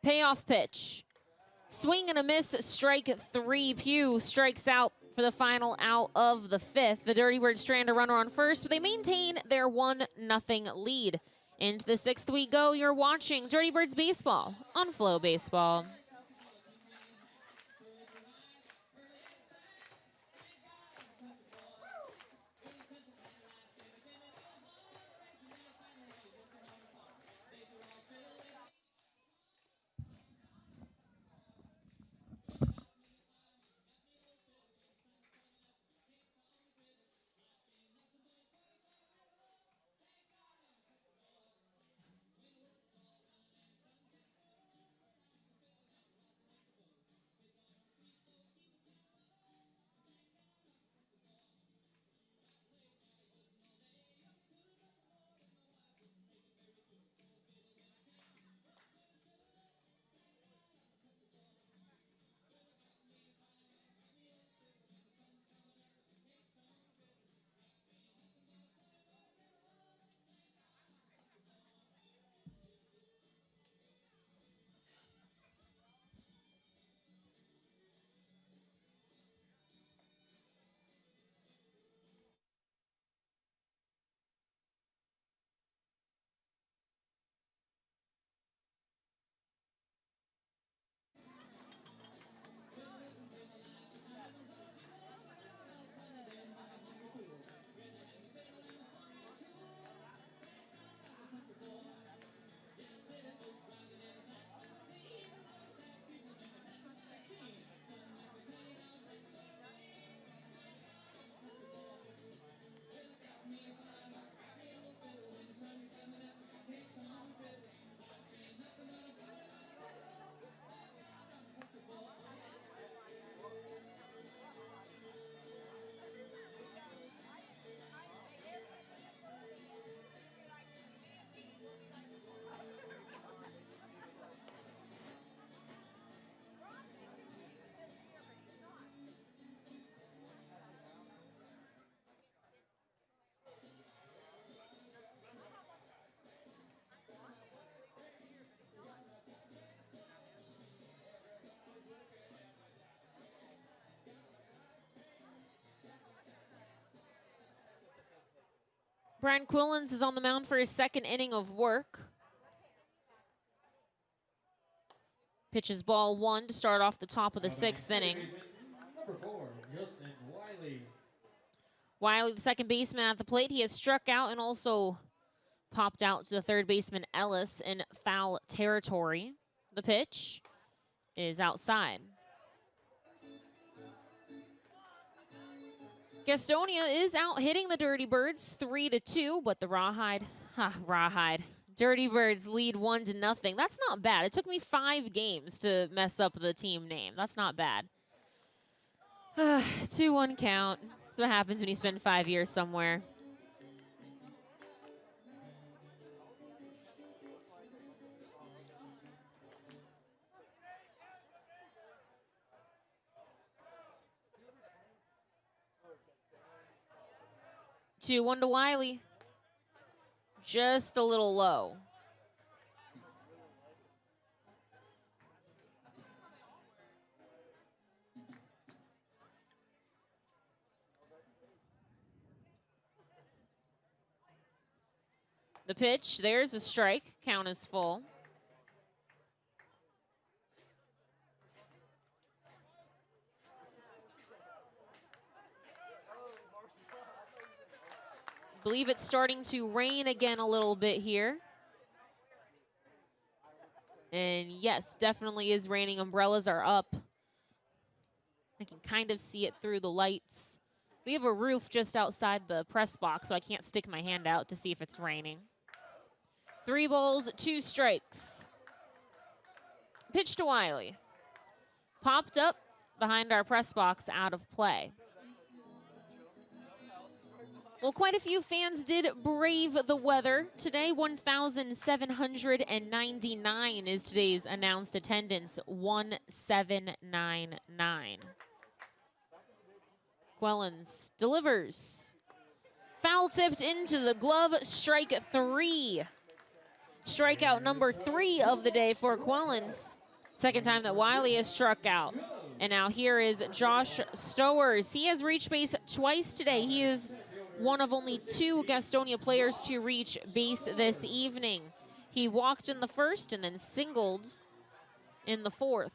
Payoff pitch. Swing and a miss, strike 3. Pugh strikes out for the final out of the 5th. The Dirty Birds strand a runner on first, but they maintain their 1-0 lead. Into the 6th we go. You're watching Dirty Birds Baseball on FloBaseball. Brian Quillens is on the mound for his 2nd inning of work. Pitches ball 1 to start off the top of the 6th inning. Number 4, Justin Wiley. Wiley, the 2nd baseman at the plate. He has struck out and also popped out to the 3rd baseman Ellis in foul territory. The pitch is outside. Gastonia is out hitting the Dirty Birds 3-2, but the Rawhide, Dirty Birds lead 1-0. That's not bad. It took me 5 games to mess up the team name. That's not bad. 2-1 count. That's what happens when you spend 5 years somewhere. Two, 1 to Wiley. Just a little low. The pitch, there's a strike. Count is full. I believe it's starting to rain again a little bit here. And yes, definitely is raining. Umbrellas are up. I can kind of see it through the lights. We have a roof just outside the press box, so I can't stick my hand out to see if it's raining. 3 balls, 2 strikes. Pitch to Wiley. Popped up behind our press box, out of play. Well, quite a few fans did brave the weather. Today, 1,799 is today's announced attendance, 1,799. Quillens delivers. Foul tipped into the glove, strike 3. Strikeout number 3 of the day for Quillens. Second time that Wiley has struck out. And now here is Josh Stowers. He has reached base twice today. He is one of only 2 Gastonia players to reach base this evening. He walked in the first and then singled in the fourth.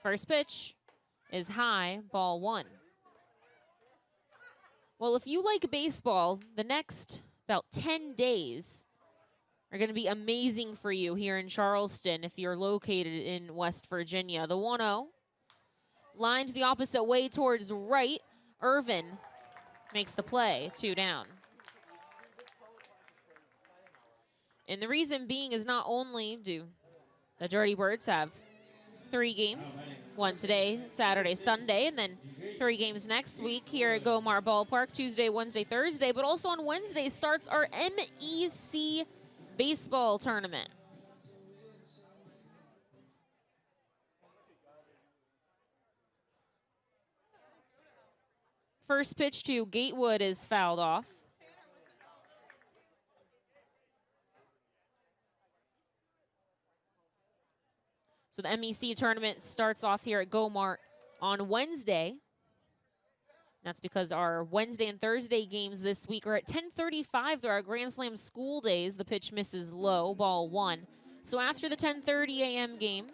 First pitch is high, ball 1. Well, if you like baseball, the next about 10 days are going to be amazing for you here in Charleston if you're located in West Virginia. The 1-0 lined the opposite way towards right. Irvin makes the play, 2 down. And the reason being is not only do the Dirty Birds have 3 games, 1 today, Saturday, Sunday, and then 3 games next week here at Gomar Ballpark, Tuesday, Wednesday, Thursday, but also on Wednesday starts our MEC baseball tournament. First pitch to Gatewood is fouled off. So the MEC tournament starts off here at Gomar on Wednesday. That's because our Wednesday and Thursday games this week are at 10:35. There are Grand Slam school days. The pitch misses low, ball 1. So after the 10:30 a.m. game,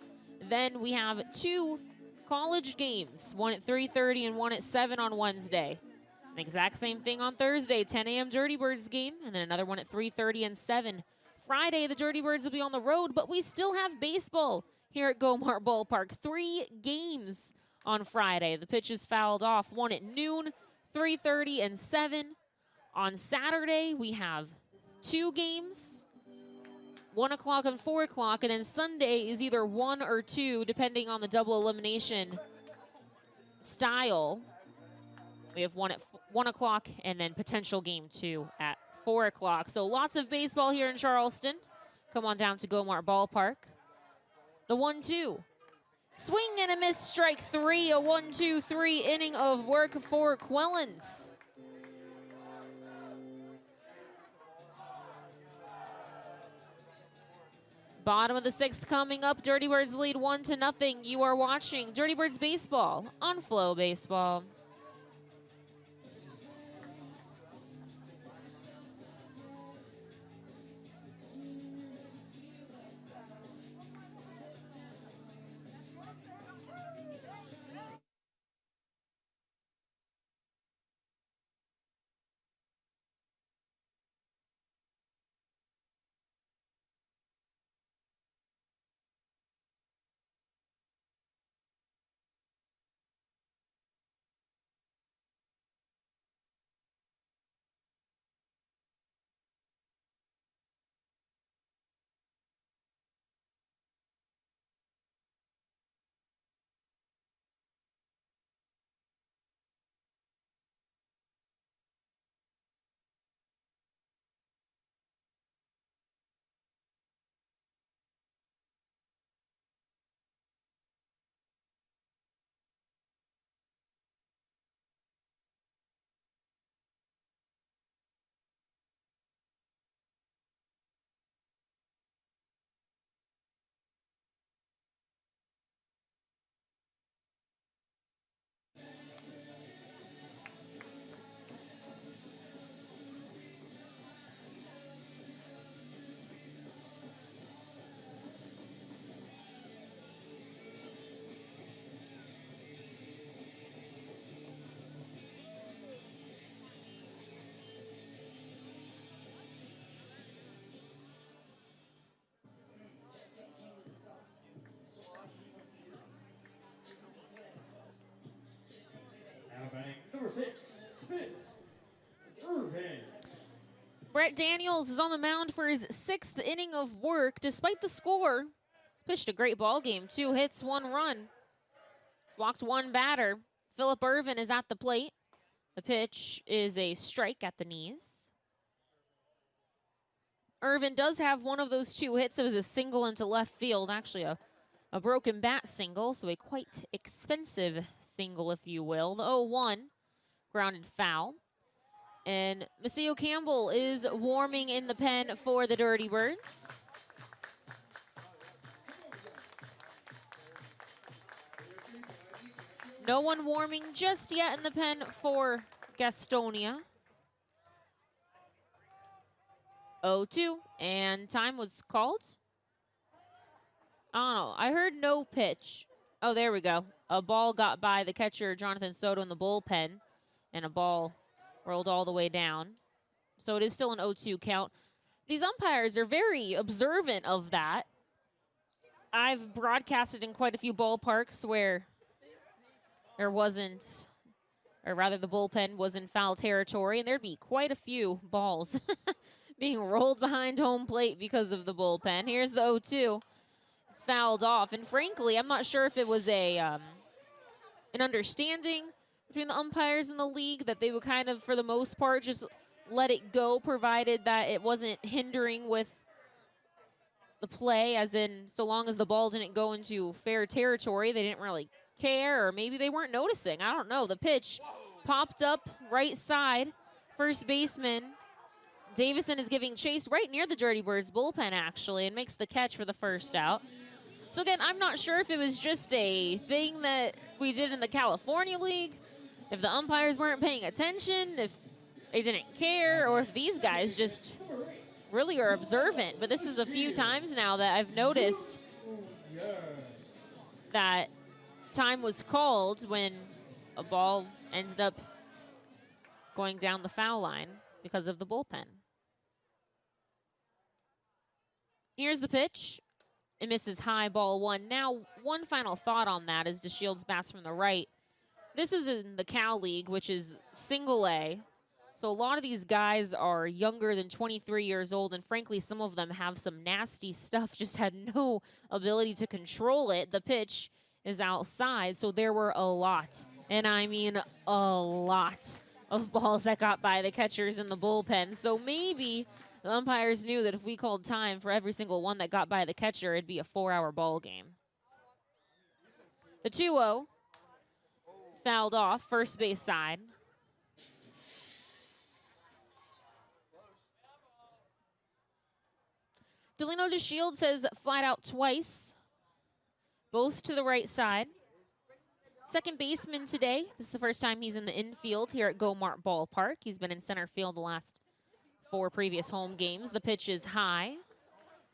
then we have 2 college games, one at 3:30 and one at 7 on Wednesday. The exact same thing on Thursday, 10 a.m. Dirty Birds game, and then another one at 3:30 and 7. Friday, the Dirty Birds will be on the road, but we still have baseball here at Gomar Ballpark. 3 games on Friday. The pitch is fouled off, 1 at noon, 3:30 and 7. On Saturday, we have 2 games, 1 o'clock and 4 o'clock, and then Sunday is either 1 or 2, depending on the double elimination style. We have 1 at 1 o'clock and then potential game 2 at 4 o'clock. So lots of baseball here in Charleston. Come on down to Gomar Ballpark. The 1-2. Swing and a miss, strike 3. A 1-2-3 inning of work for Quellens. Bottom of the 6th coming up. Dirty Birds lead 1-0. You are watching Dirty Birds Baseball on FloBaseball. Number 6, fifth, Irvin. Brett Daniels is on the mound for his 6th inning of work. Despite the score, he's pitched a great ball game. 2 hits, 1 run. He's walked 1 batter. Philip Irvin is at the plate. The pitch is a strike at the knees. Irvin does have one of those 2 hits. It was a single into left field, actually a broken bat single, so a quite expensive single, if you will. The 0-1 grounded foul. And Maceo Campbell is warming in the pen for the Dirty Birds. No one warming just yet in the pen for Gastonia. 0-2, and time was called. I don't know. I heard no pitch. Oh, there we go. A ball got by the catcher, Jonathan Soto, in the bullpen, and a ball rolled all the way down. So it is still an 0-2 count. These umpires are very observant of that. I've broadcasted in quite a few ballparks where there wasn't, or rather the bullpen was in foul territory, and there'd be quite a few balls being rolled behind home plate because of the bullpen. Here's the 0-2. It's fouled off, and frankly, I'm not sure if it was an understanding between the umpires in the league that they would kind of, for the most part, just let it go, provided that it wasn't hindering with the play, as in so long as the ball didn't go into fair territory, they didn't really care, or maybe they weren't noticing. I don't know. The pitch popped up right side. First baseman Davison is giving chase right near the Dirty Birds bullpen, actually, and makes the catch for the first out. So again, I'm not sure if it was just a thing that we did in the California League, if the umpires weren't paying attention, if they didn't care, or if these guys just really are observant. But this is a few times now that I've noticed that time was called when a ball ended up going down the foul line because of the bullpen. Here's the pitch. It misses high, ball one. Now, one final thought on that as DeShields bats from the right. This is in the Cal League, which is single A. So a lot of these guys are younger than 23 years old, and frankly, some of them have some nasty stuff, just had no ability to control it. The pitch is outside, so there were a lot, and I mean a lot, of balls that got by the catchers in the bullpen. So maybe the umpires knew that if we called time for every single one that got by the catcher, it'd be a 4-hour ball game. The 2-0 fouled off, first base side. Delino DeShields has flat out twice, both to the right side. Second baseman today. This is the first time he's in the infield here at Go-Mart Ballpark. He's been in center field the last 4 previous home games. The pitch is high,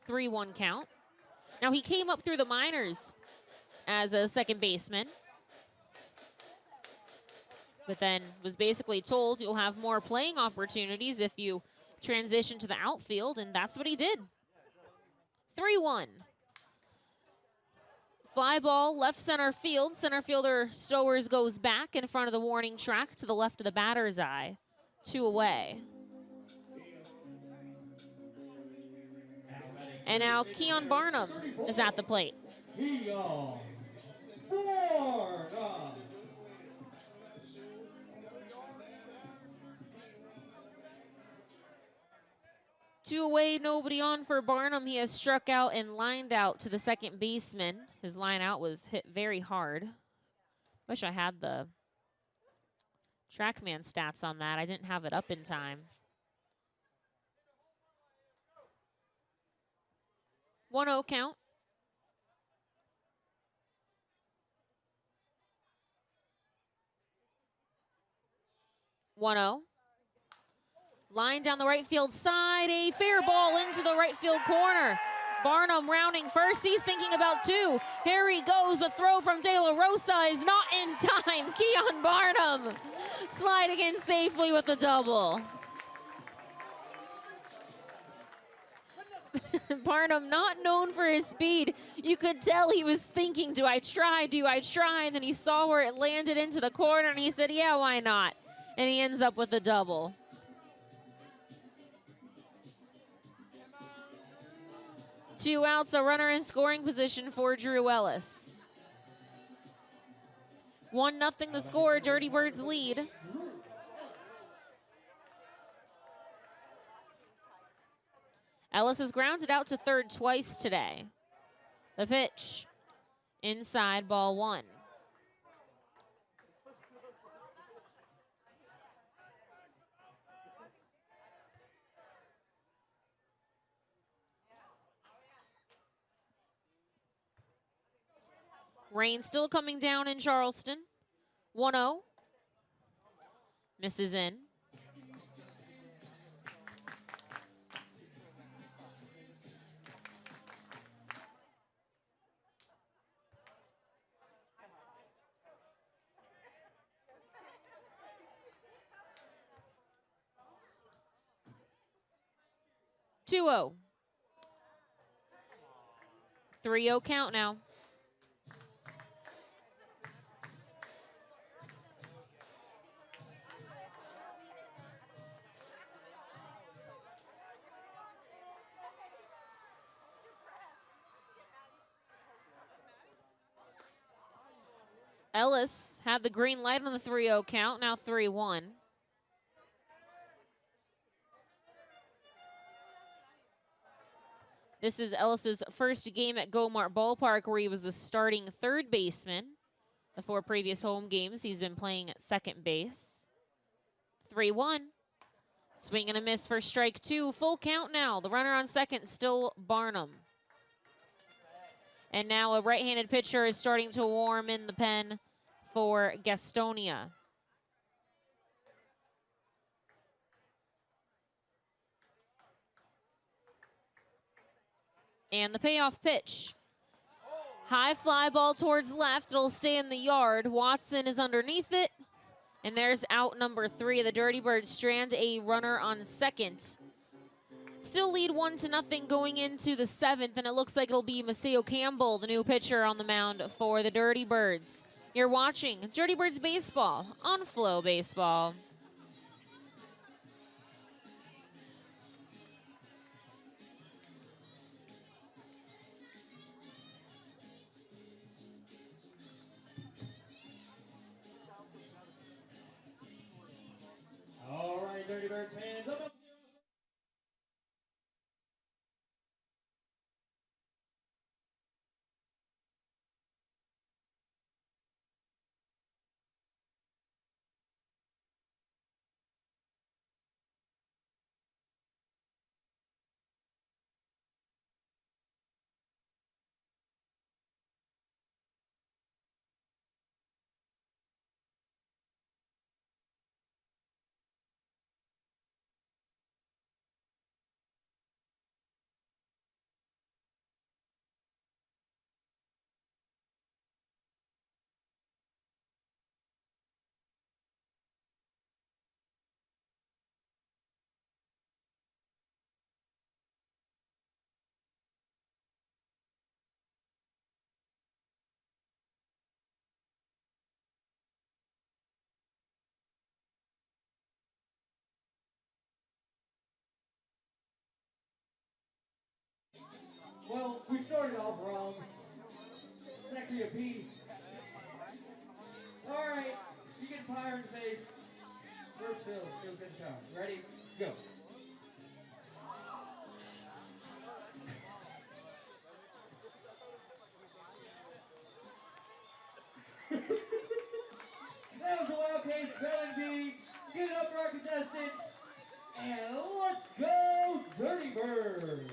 3-1 count. Now, he came up through the minors as a second baseman, but then was basically told you'll have more playing opportunities if you transition to the outfield, and that's what he did. 3-1. Fly ball, left center field. Center fielder Stowers goes back in front of the warning track to the left of the batter's eye. 2 away. And now Keon Barnum is at the plate. Keon Barnum. 2 away, nobody on for Barnum. He has struck out and lined out to the second baseman. His line out was hit very hard. Wish I had the TrackMan stats on that. I didn't have it up in time. 1-0 count. Line down the right field side, a fair ball into the right field corner. Barnum rounding first, he's thinking about 2. Here he goes, a throw from De La Rosa is not in time. Keon Barnum sliding in safely with the double. Barnum, not known for his speed. You could tell he was thinking, do I try? And then he saw where it landed into the corner, and he said, yeah, why not? And he ends up with a double. 2 outs, a runner in scoring position for Drew Ellis. 1-0 the score, Dirty Birds lead. Ellis has grounded out to third twice today. The pitch, inside, ball 1. Rain still coming down in Charleston. 1-0. Misses in. Two 0. 3-0 count now. Ellis had the green light on the 3-0 count, now 3-1. This is Ellis's first game at Gomart Ballpark, where he was the starting third baseman. The 4 previous home games, he's been playing at second base. 3-1. Swing and a miss for strike 2. Full count now. The runner on second, still Barnum. And now a right-handed pitcher is starting to warm in the pen for Gastonia. And the payoff pitch. High fly ball towards left. It'll stay in the yard. Watson is underneath it. And there's out number 3. The Dirty Birds strand a runner on second. Still lead 1-0 going into the 7th, and it looks like it'll be Maceo Campbell, the new pitcher on the mound for the Dirty Birds. You're watching Dirty Birds Baseball on FloBaseball. All right, Dirty Birds fans, up. Well, we started off wrong. It's actually a P. All right, you get fire in the face. First fill, feels good to count. Ready? Go. That was a wild case spelling bee. Give it up for our contestants. And let's go, Dirty Birds.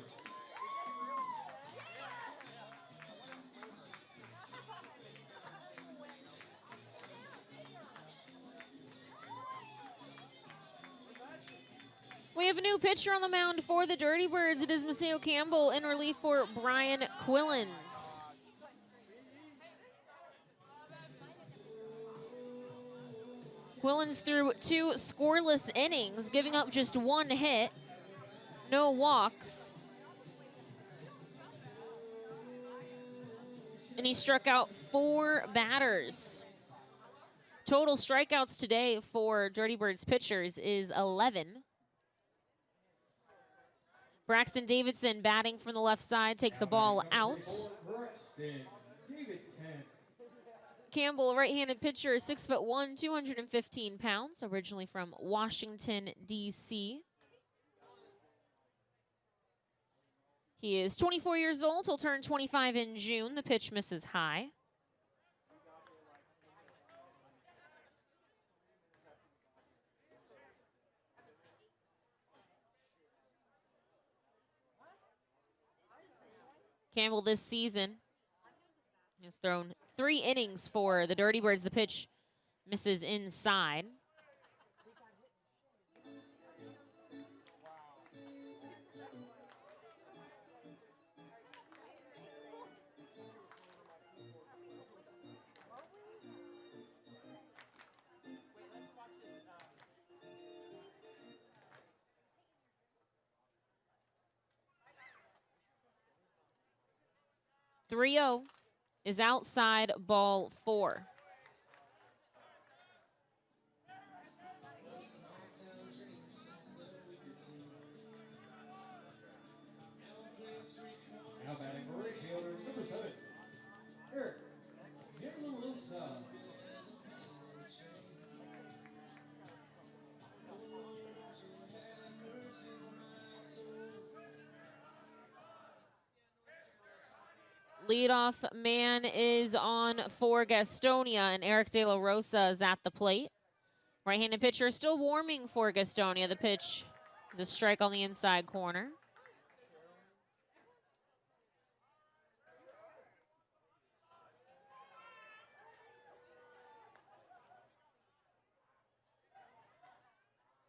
We have a new pitcher on the mound for the Dirty Birds. It is Maceo Campbell in relief for Brian Quillens. Quillens threw 2 scoreless innings, giving up just 1 hit, no walks. And he struck out 4 batters. Total strikeouts today for Dirty Birds pitchers is 11. Braxton Davidson batting from the left side takes a ball out. Campbell, a right-handed pitcher, 6'1", 215 pounds, originally from Washington, D.C. He is 24 years old. He'll turn 25 in June. The pitch misses high. Campbell this season He's thrown 3 innings for the Dirty Birds. The pitch misses inside. .30 is outside, ball 4. Now batting for right fielder, number 7, Eric De La Rosa. Leadoff man is on for Gastonia, and Eric De La Rosa is at the plate. Right-handed pitcher still warming for Gastonia. The pitch is a strike on the inside corner.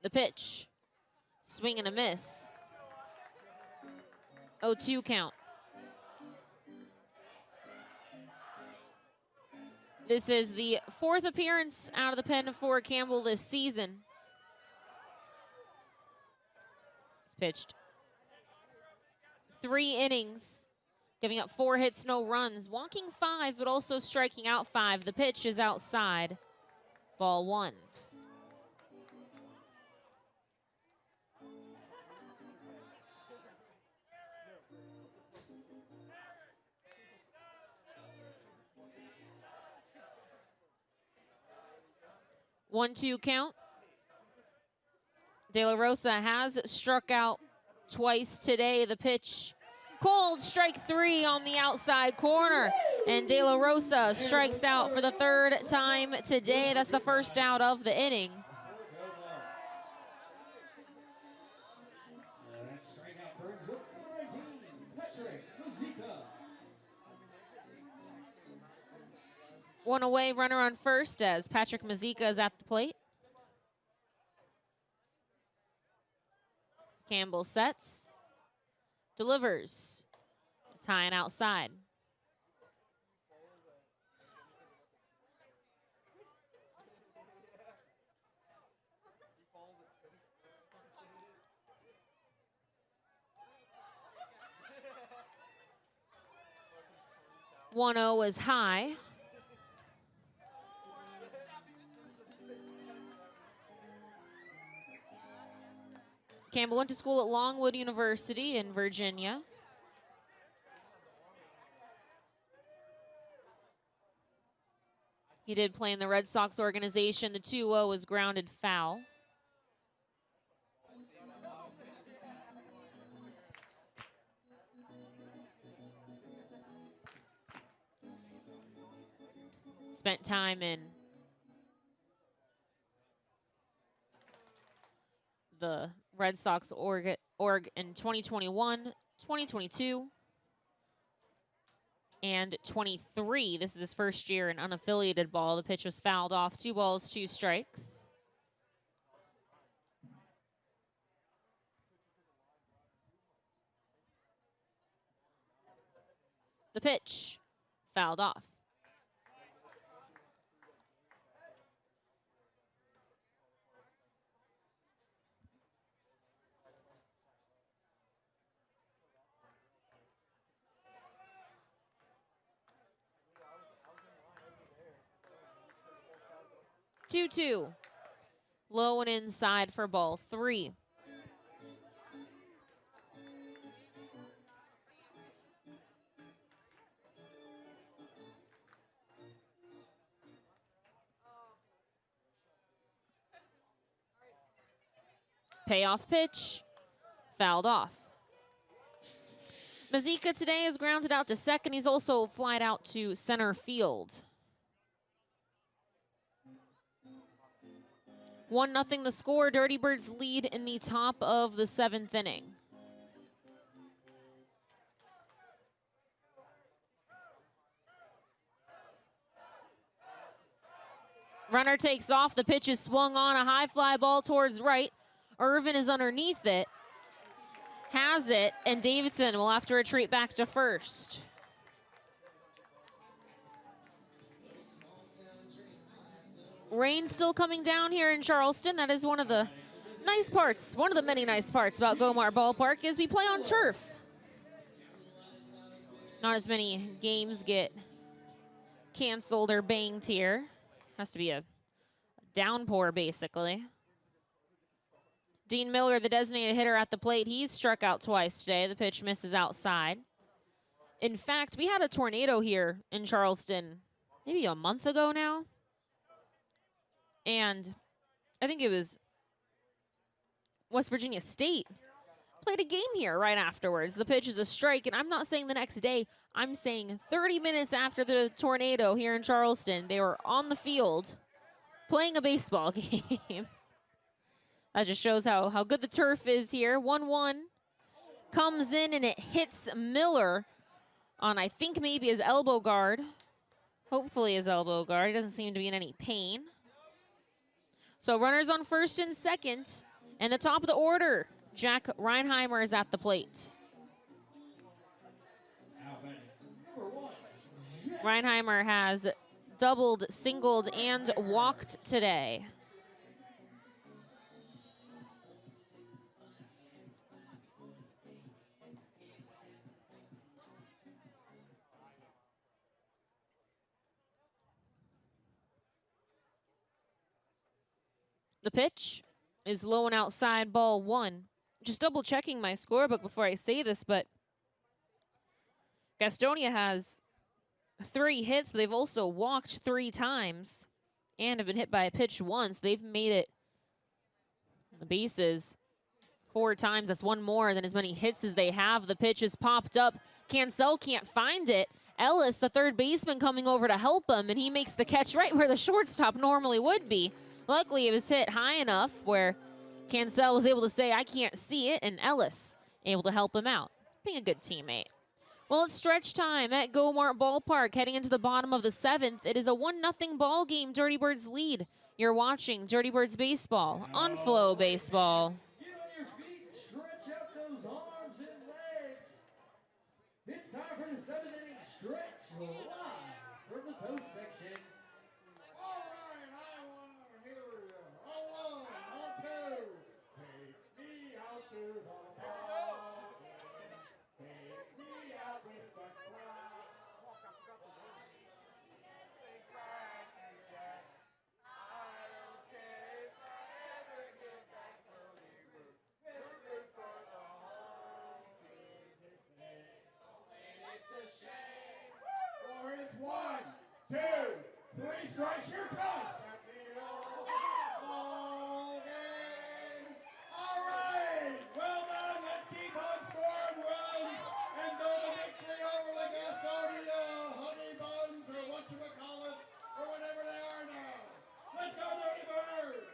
The pitch, swing and a miss. 0-2 count. This is the 4th appearance out of the pen for Campbell this season. He's pitched 3 innings, giving up 4 hits, no runs, walking 5, but also striking out 5. The pitch is outside, ball 1. One-two count. De La Rosa has struck out twice today. The pitch, cold, strike 3 on the outside corner. And De La Rosa strikes out for the 3rd time today. That's the first out of the inning. That strikeout brings up number 19, Patrick Mazika. 1 away, runner on first as Patrick Mazika is at the plate. Campbell sets, delivers. It's high and outside. One 0 is high. Campbell went to school at Longwood University in Virginia. He did play in the Red Sox organization. The 2-0 was grounded foul. Spent time in the Red Sox org in 2021, 2022, and 23. This is his first year in unaffiliated ball. The pitch was fouled off. 2 balls, 2 strikes. The pitch, fouled off. Two. Low and inside for ball 3. Payoff pitch, fouled off. Mazika today is grounded out to second. He's also flied out to center field. 1-0 the score. Dirty Birds lead in the top of the 7th inning. Runner takes off. The pitch is swung on. A high fly ball towards right. Irvin is underneath it. Has it, and Davidson will have to retreat back to first. Rain still coming down here in Charleston. That is one of the nice parts, one of the many nice parts about Gomar Ballpark is we play on turf. Not as many games get canceled or banged here. Has to be a downpour, basically. Dean Miller, the designated hitter at the plate, he's struck out twice today. The pitch misses outside. In fact, we had a tornado here in Charleston maybe a month ago now. And I think it was West Virginia State played a game here right afterwards. The pitch is a strike, and I'm not saying the next day. I'm saying 30 minutes after the tornado here in Charleston, they were on the field playing a baseball game. That just shows how good the turf is here. 1-1 comes in, and it hits Miller on, I think, maybe his elbow guard. Hopefully his elbow guard. He doesn't seem to be in any pain. So runners on first and second. And the top of the order, Jack Reinheimer is at the plate. Reinheimer has doubled, singled, and walked today. The pitch is low and outside, ball 1. Just double checking my scorebook before I say this, but Gastonia has 3 hits, but they've also walked 3 times and have been hit by a pitch once. They've made it the bases 4 times. That's 1 more than as many hits as they have. The pitch is popped up. Canel can't find it. Ellis, the third baseman, coming over to help him, and he makes the catch right where the shortstop normally would be. Luckily, it was hit high enough where Canel was able to say, I can't see it, and Ellis able to help him out, being a good teammate. Well, it's stretch time at Gomar Ballpark, heading into the bottom of the 7th. It is a 1-0 ball game. Dirty Birds lead. You're watching Dirty Birds Baseball on FloBaseball. Get on your feet, stretch out those arms and legs. It's time for the 7th inning stretch live from the toast section. All right, I want to hear you. Oh, 1, oh, 2. Take me out to the ball game. Take me out with the crowd. I don't care if I ever get back to Hollywood. Root for the home teams if they don't win. It's a shame. Or it's 1, 2, 3 strikes, your toast. At the old ball game. All right, well done. Let's keep on scoring runs and go to victory over the Gastonia Honey Buns or whatchamacallits or whatever they are now. Let's go, Dirty Birds.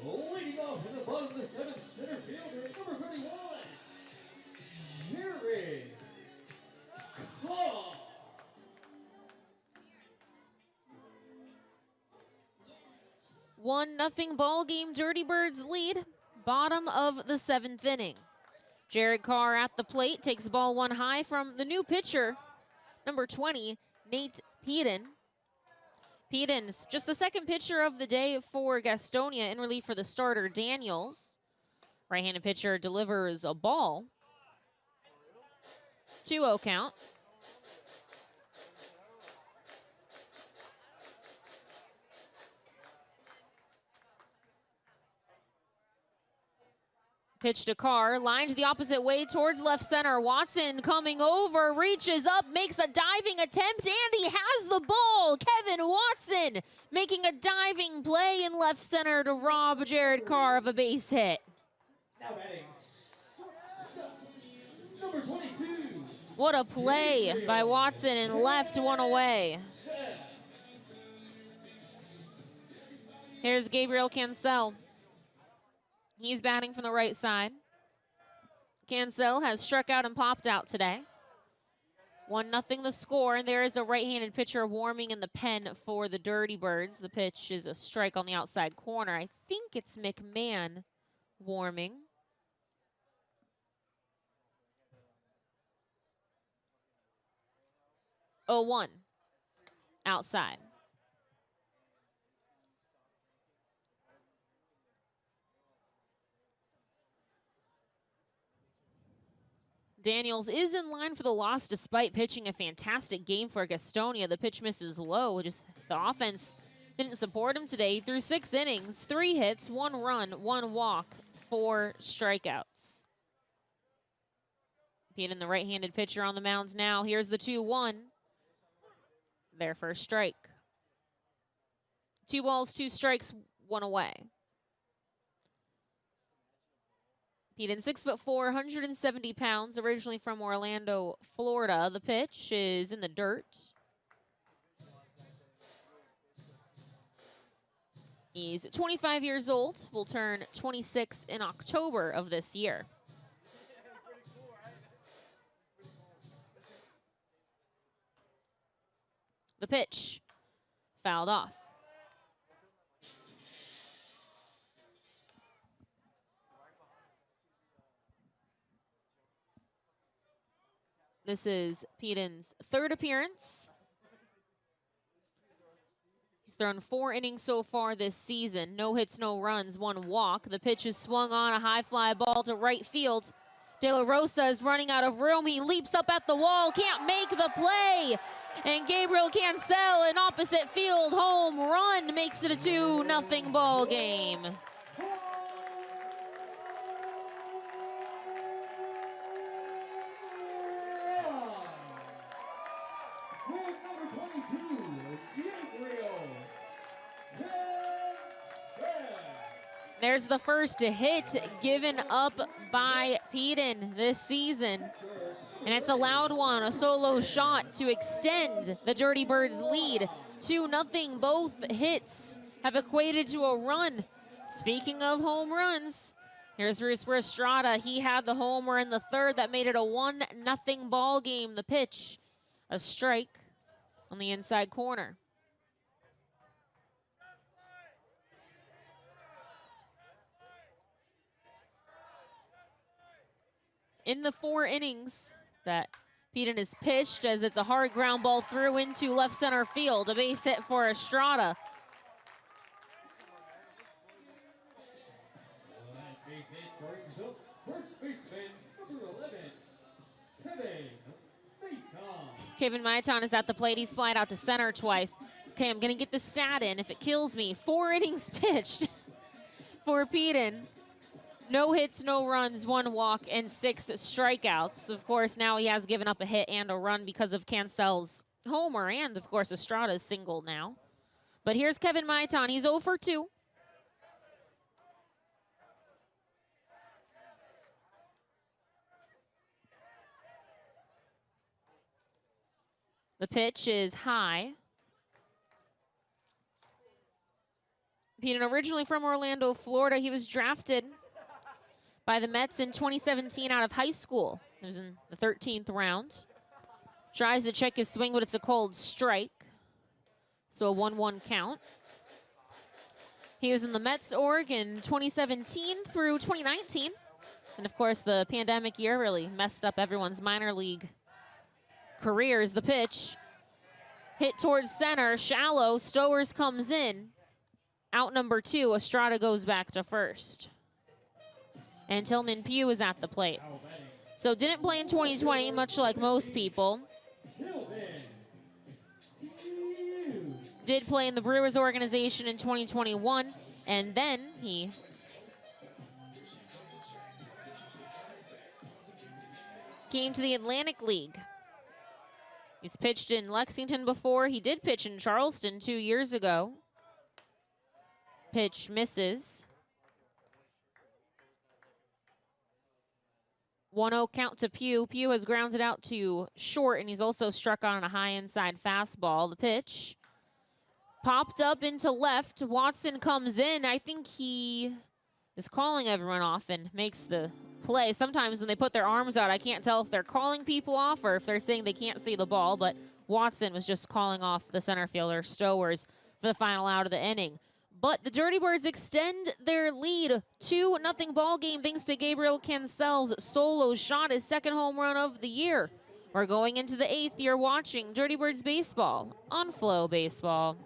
Leading off in the bottom of the 7th, center fielder, number 31, Jared Carr. 1-0 ball game. Dirty Birds lead. Bottom of the 7th inning. Jared Carr at the plate takes ball 1 high from the new pitcher, number 20, Nate Peden. Peden's just the 2nd pitcher of the day for Gastonia in relief for the starter, Daniels. Right-handed pitcher delivers a ball. 2-0 count. Pitch to Carr, lines the opposite way towards left center. Watson coming over, reaches up, makes a diving attempt, and he has the ball. Kevin Watson making a diving play in left center to rob Jared Carr of a base hit. Now batting, shortstop, number 22. What a play by Watson, and left one away. Jared Here's Gabriel Canel. He's batting from the right side. Canel has struck out and popped out today. 1-0 the score, and there is a right-handed pitcher warming in the pen for the Dirty Birds. The pitch is a strike on the outside corner. I think it's McMahon warming. 0-1 outside. Daniels is in line for the loss despite pitching a fantastic game for Gastonia. The pitch misses low. Just the offense didn't support him today. He threw 6 innings, 3 hits, 1 run, 1 walk, 4 strikeouts. Being the right-handed pitcher on the mounds now. Here's the 2-1. Their first strike. 2 balls, 2 strikes, 1 away. Peden, 6'4", 170 pounds, originally from Orlando, Florida. The pitch is in the dirt. He's 25 years old, will turn 26 in October of this year. The pitch, fouled off. This is Peden's 3rd appearance. He's thrown 4 innings so far this season. No hits, no runs, 1 walk. The pitch is swung on, a high fly ball to right field. De La Rosa is running out of room. He leaps up at the wall, can't make the play. And Gabriel Canel in opposite field, home run, makes it a 2-0 ball game. There's the first hit given up by Peden this season. And it's a loud one, a solo shot to extend the Dirty Birds lead. 2-0, both hits have equated to a run. Speaking of home runs, here's Rooster Estrada. He had the homer in the 3rd that made it a 1-0 ball game. The pitch, a strike on the inside corner. In the 4 innings that Peden has pitched, as it's a hard ground ball through into left center field. A base hit for Estrada. Kevin Maitan is at the plate. He's flied out to center twice. Okay, I'm going to get the stat in if it kills me. 4 innings pitched for Peden. No hits, no runs, 1 walk, and 6 strikeouts. Of course, now he has given up a hit and a run because of Cancel's homer, and of course, Estrada's single now. But here's Kevin Maitan. He's 0 for 2. The pitch is high. Peden, originally from Orlando, Florida, he was drafted by the Mets in 2017 out of high school. It was in the 13th round. Tries to check his swing, but it's a cold strike. So a 1-1 count. He was in the Mets org in 2017 through 2019. And of course, the pandemic year really messed up everyone's minor league careers. The pitch hit towards center, shallow. Stowers comes in. Out number 2, Estrada goes back to first. And Tillman Pugh is at the plate. So didn't play in 2020, much like most people. Did play in the Brewers organization in 2021, and then he came to the Atlantic League. He's pitched in Lexington before. He did pitch in Charleston 2 years ago. Pitch misses. 1-0 count to Pugh. Pugh has grounded out to short, and he's also struck on a high inside fastball. The pitch Popped up into left. Watson comes in. I think he is calling everyone off and makes the play. Sometimes when they put their arms out, I can't tell if they're calling people off or if they're saying they can't see the ball, but Watson was just calling off the center fielder, Stowers, for the final out of the inning. But the Dirty Birds extend their lead. 2-0 ball game thanks to Gabriel Cancel's solo shot, his second home run of the year. We're going into the 8th. You're watching Dirty Birds Baseball on FloBaseball.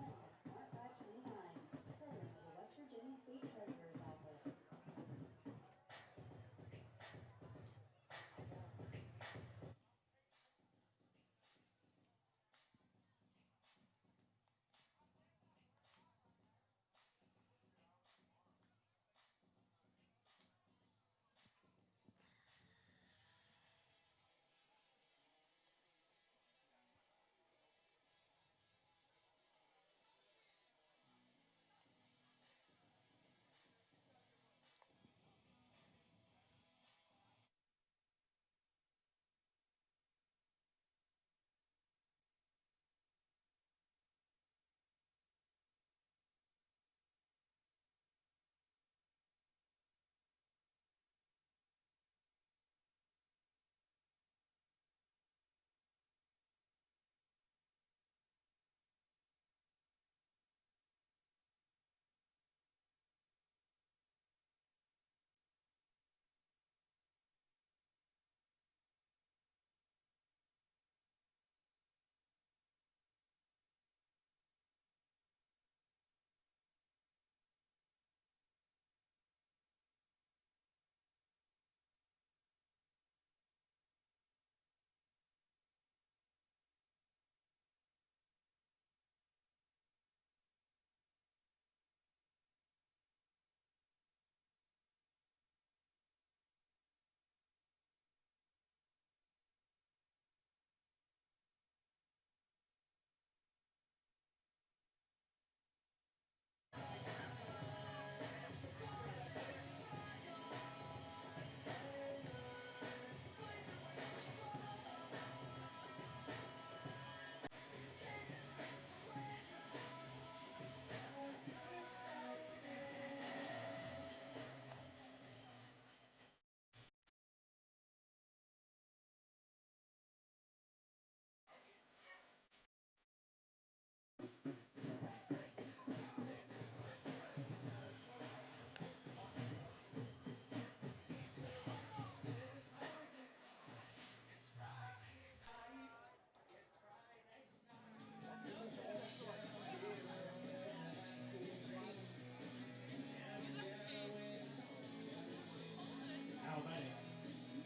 Now batting,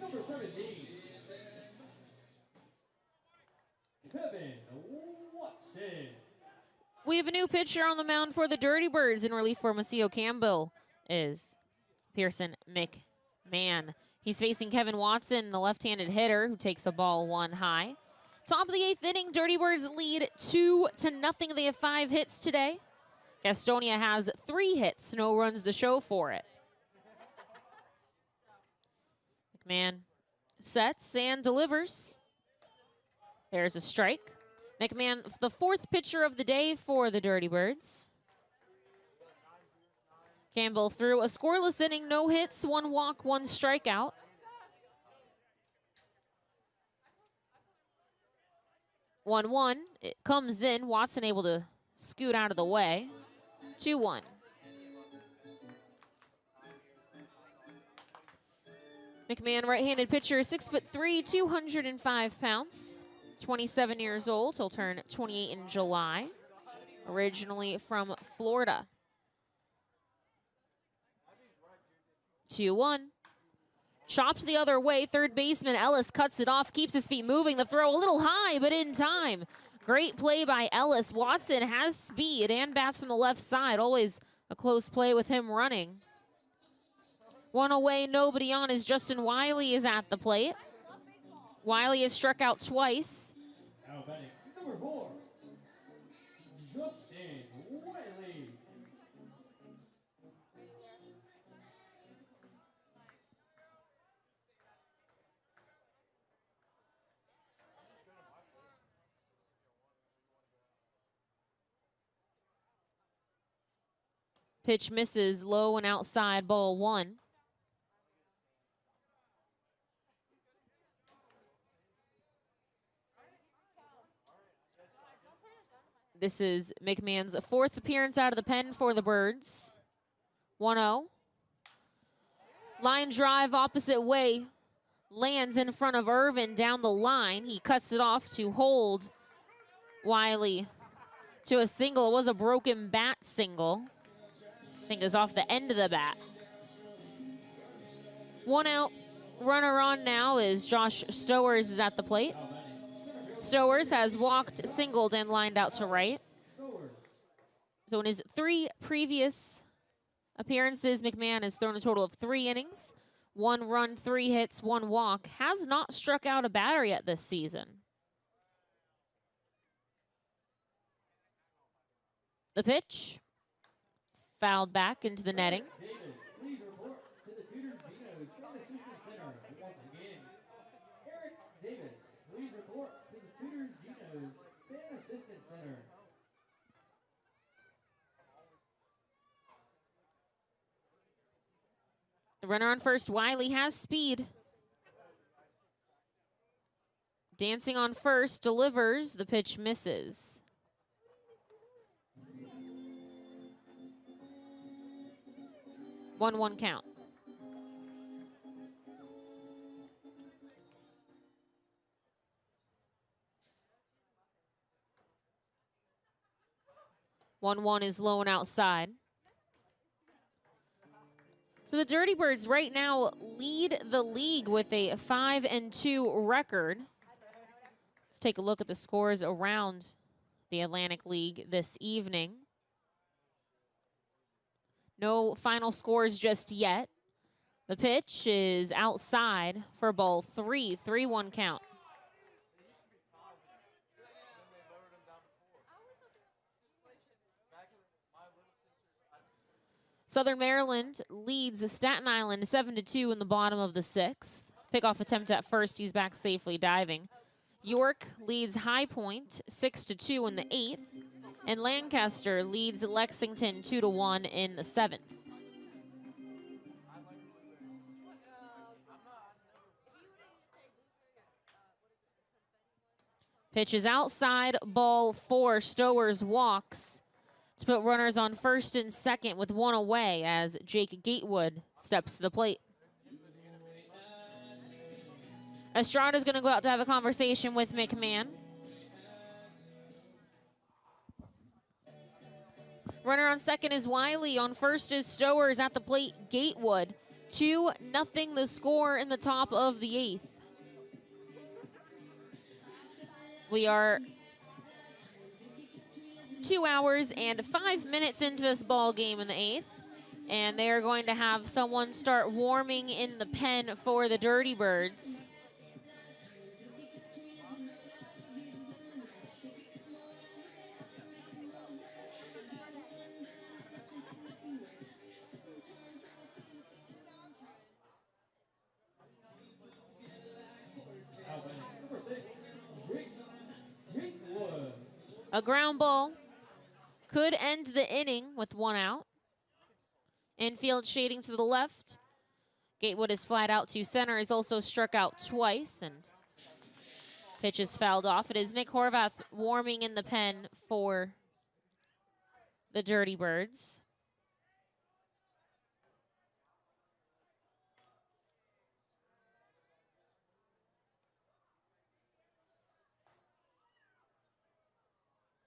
number 17, Kevin Watson. We have a new pitcher on the mound for the Dirty Birds in relief for Maceo Campbell is Pearson McMahon. He's facing Kevin Watson, the left-handed hitter, who takes the ball one high. Top of the 8th inning, Dirty Birds lead 2-0. They have 5 hits today. Gastonia has 3 hits, no runs to show for it. McMahon sets and delivers. There's a strike. McMahon, the 4th pitcher of the day for the Dirty Birds. Campbell threw a scoreless inning, no hits, 1 walk, 1 strikeout. One. It comes in. Watson able to scoot out of the way. 2-1. McMahon, right-handed pitcher, 6'3", 205 pounds. 27 years old. He'll turn 28 in July. Originally from Florida. 2-1. Chopped the other way. Third baseman Ellis cuts it off, keeps his feet moving. The throw a little high, but in time. Great play by Ellis. Watson has speed and bats from the left side. Always a close play with him running. 1 away, nobody on as Justin Wiley is at the plate. Wiley has struck out twice. Now batting, number 4, Justin Wiley. Pitch misses, low and outside, ball 1. This is McMahon's 4th appearance out of the pen for the Birds. 1-0. Line drive opposite way. Lands in front of Irvin down the line. He cuts it off to hold Wiley to a single. It was a broken bat single. I think it was off the end of the bat. 1 out. Runner on now is Josh Stowers is at the plate. Stowers has walked, singled, and lined out to right. So in his 3 previous appearances, McMahon has thrown a total of 3 innings, 1 run, 3 hits, 1 walk. Has not struck out a batter yet this season. The pitch, fouled back into the netting. Davis, please report to the Tutors Geno's Fan Assistant Center. Once again, Eric Davis, please report to the Tutors Geno's Fan Assistant Center. The runner on first, Wiley, has speed. Dancing on first, delivers. The pitch misses. One count. One is low and outside. So the Dirty Birds right now lead the league with a 5-2 record. Let's take a look at the scores around the Atlantic League this evening. No final scores just yet. The pitch is outside for ball 3, 3-1 count. Southern Maryland leads Staten Island 7-2 in the bottom of the 6th. Pickoff attempt at first, he's back safely diving. York leads High Point 6-2 in the 8th. And Lancaster leads Lexington 2-1 in the 7th. Pitch is outside, ball 4. Stowers walks to put runners on first and second with 1 away as Jake Gatewood steps to the plate. Estrada's going to go out to have a conversation with McMahon. Runner on second is Wiley. On first is Stowers. At the plate, Gatewood. 2-0 the score in the top of the 8th. We are 2 hours and 5 minutes into this ball game in the 8th. And they are going to have someone start warming in the pen for the Dirty Birds. A ground ball could end the inning with 1 out. Infield shading to the left. Gatewood is flat out to center. He's also struck out twice, and pitch is fouled off. It is Nick Horvath warming in the pen for the Dirty Birds.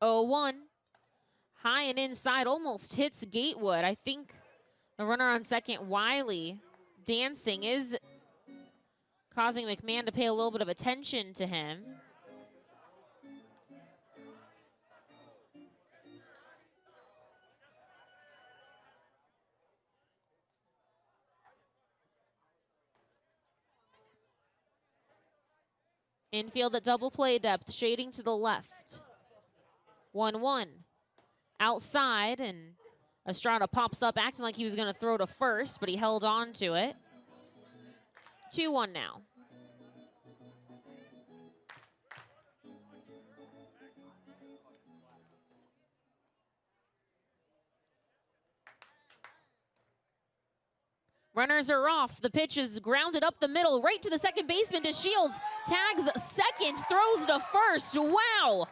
Oh, 1. High and inside, almost hits Gatewood. I think the runner on second, Wiley, dancing, is causing McMahon to pay a little bit of attention to him. Infield at double play depth, shading to the left. 1-1. Outside, and Estrada pops up, acting like he was going to throw to first, but he held on to it. 2-1 now. Runners are off. The pitch is grounded up the middle, right to the second baseman. DeShields tags second, throws to first. Wow.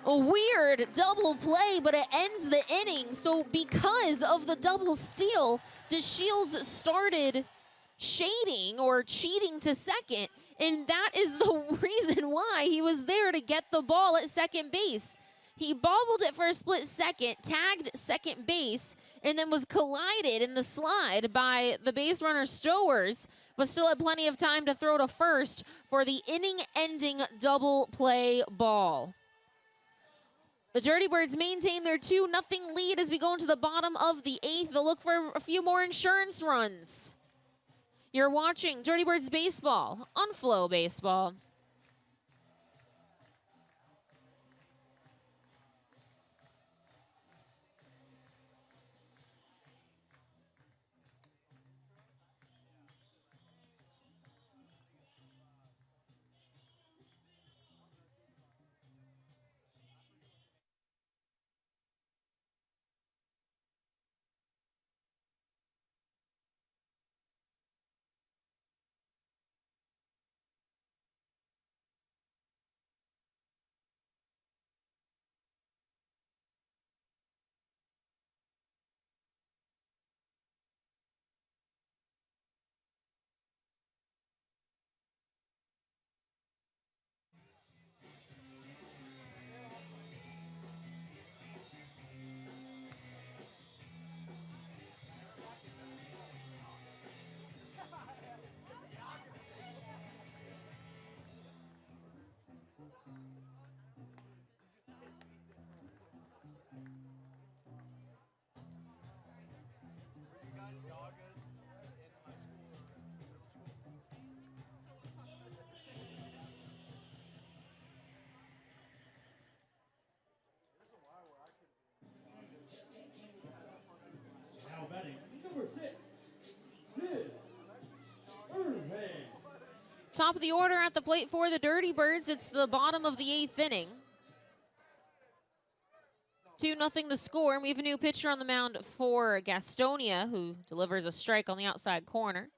A weird double play, but it ends the inning. So because of the double steal, DeShields started shading or cheating to second, and that is the reason why he was there to get the ball at second base. He bobbled it for a split second, tagged second base, and then was collided in the slide by the base runner Stowers, but still had plenty of time to throw to first for the inning-ending double play ball. The Dirty Birds maintain their 2-0 lead as we go into the bottom of the 8th. They'll look for a few more insurance runs. You're watching Dirty Birds Baseball on FloBaseball. Now batting, number 6, Irvin. Top of the order at the plate for the Dirty Birds. It's the bottom of the 8th inning. 2-0 the score, and we have a new pitcher on the mound for Gastonia, who delivers a strike on the outside corner.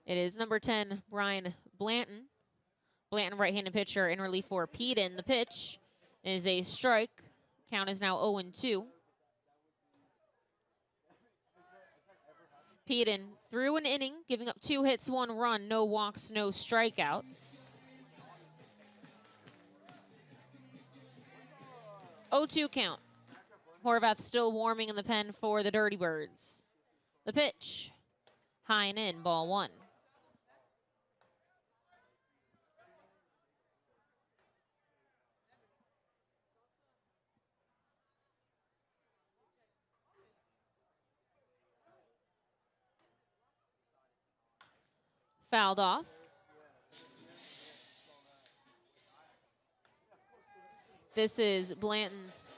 It is number 10, Brian Blanton. Blanton, right-handed pitcher, in relief for Peden. The pitch is a strike. Count is now 0-2. Peden through an inning, giving up 2 hits, 1 run, no walks, no strikeouts. 0-2 count. Horvath still warming in the pen for the Dirty Birds. The pitch, high and in, ball 1. Fouled off. This is Blanton's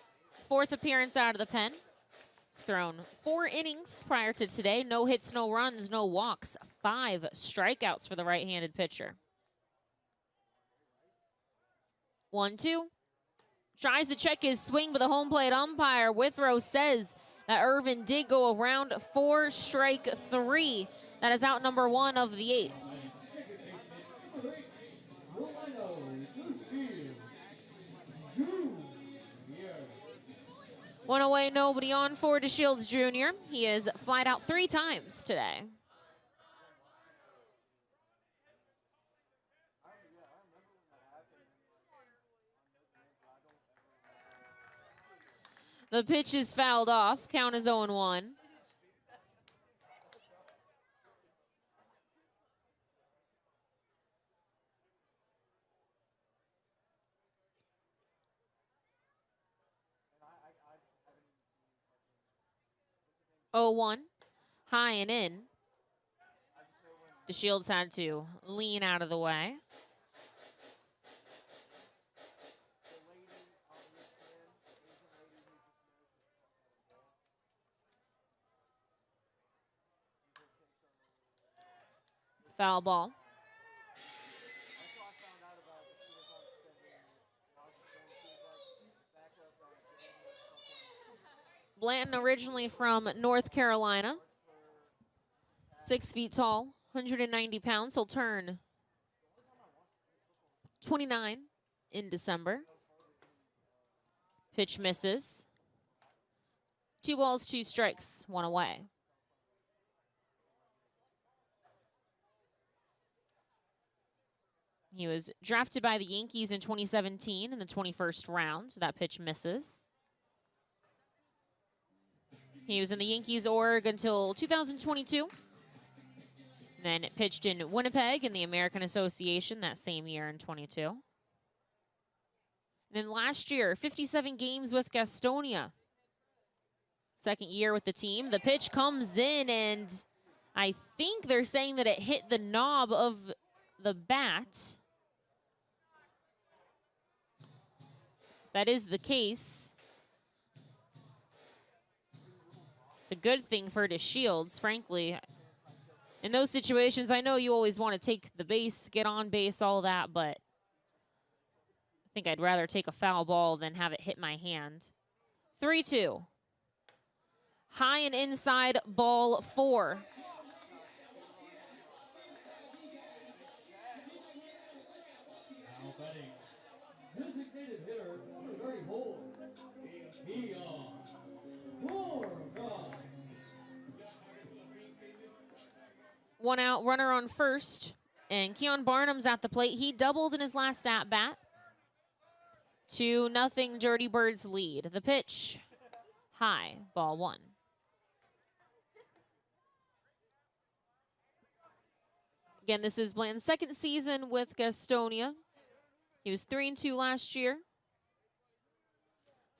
4th appearance out of the pen. He's thrown 4 innings prior to today. No hits, no runs, no walks. 5 strikeouts for the right-handed pitcher. 1-2. Tries to check his swing, but the home plate umpire, Withrow, says that Irvin did go around 4, strike 3. That is out number 1 of the 8th. One away, nobody on for DeShields Jr. He has flied out 3 times today. The pitch is fouled off. Count is 0-1. Oh, 1, high and in. DeShields had to lean out of the way. Foul ball. Blanton originally from North Carolina. 6 feet tall, 190 pounds. He'll turn 29 in December. Pitch misses. 2 balls, 2 strikes, 1 away. He was drafted by the Yankees in 2017 in the 21st round. That pitch misses. He was in the Yankees org until 2022. Then pitched in Winnipeg in the American Association that same year in 22. And then last year, 57 games with Gastonia. Second year with the team. The pitch comes in, and I think they're saying that it hit the knob of the bat. That is the case. It's a good thing for DeShields, frankly. In those situations, I know you always want to take the base, get on base, all that, but I think I'd rather take a foul ball than have it hit my hand. 3-2. High and inside, ball 4. Now batting, designated hitter, number 34, Keon. 1 out, runner on first, and Keon Barnum's at the plate. He doubled in his last at-bat. 2-0 Dirty Birds lead. The pitch, high, ball 1. Again, this is Blanton's second season with Gastonia. He was 3-2 last year.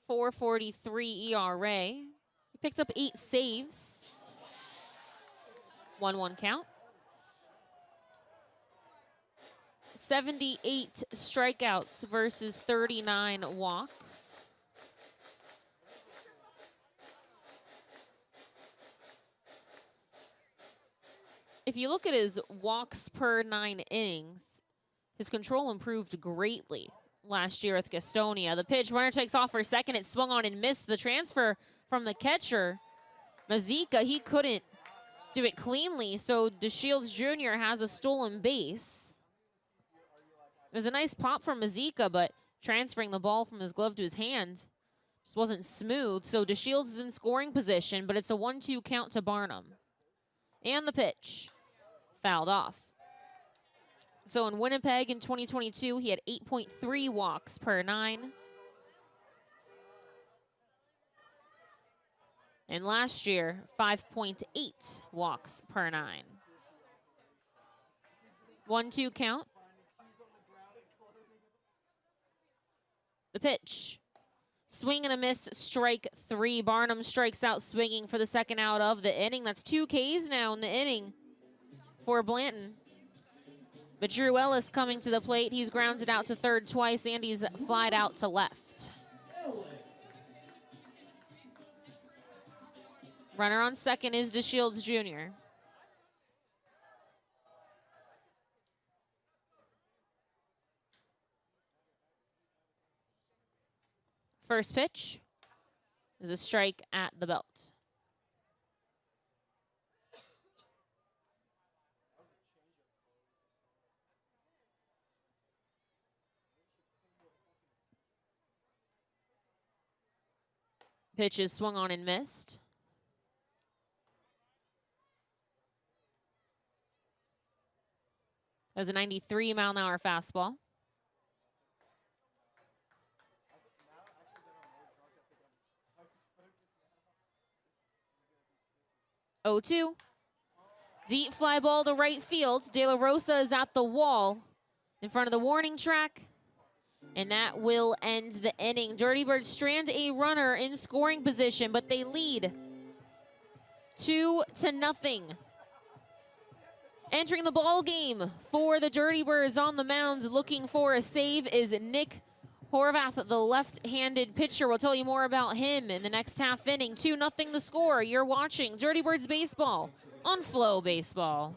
4.43 ERA. He picked up 8 saves. 1-1 count. 78 strikeouts versus 39 walks. If you look at his walks per 9 innings, his control improved greatly last year with Gastonia. The pitch, runner takes off for second. It swung on and missed. The transfer from the catcher, Mazika, he couldn't do it cleanly, so DeShields Jr. has a stolen base. It was a nice pop from Mazika, but transferring the ball from his glove to his hand just wasn't smooth. So DeShields is in scoring position, but it's a 1-2 count to Barnum. And the pitch, fouled off. So in Winnipeg in 2022, he had 8.3 walks per 9. And last year, 5.8 walks per 9. 1-2 count. The pitch. Swing and a miss, strike 3. Barnum strikes out swinging for the second out of the inning. That's 2 Ks now in the inning for Blanton. But Drew Ellis coming to the plate. He's grounded out to third twice, and he's flied out to left. Runner on second is DeShields Jr. First pitch is a strike at the belt. Pitch is swung on and missed. That was a 93-mile-an-hour fastball. 0-2. Deep fly ball to right field. De La Rosa is at the wall in front of the warning track. And that will end the inning. Dirty Birds strand a runner in scoring position, but they lead 2-0. Entering the ball game for the Dirty Birds on the mound looking for a save is Nick Horvath, the left-handed pitcher. We'll tell you more about him in the next half inning. 2-0 the score. You're watching Dirty Birds Baseball on FloBaseball.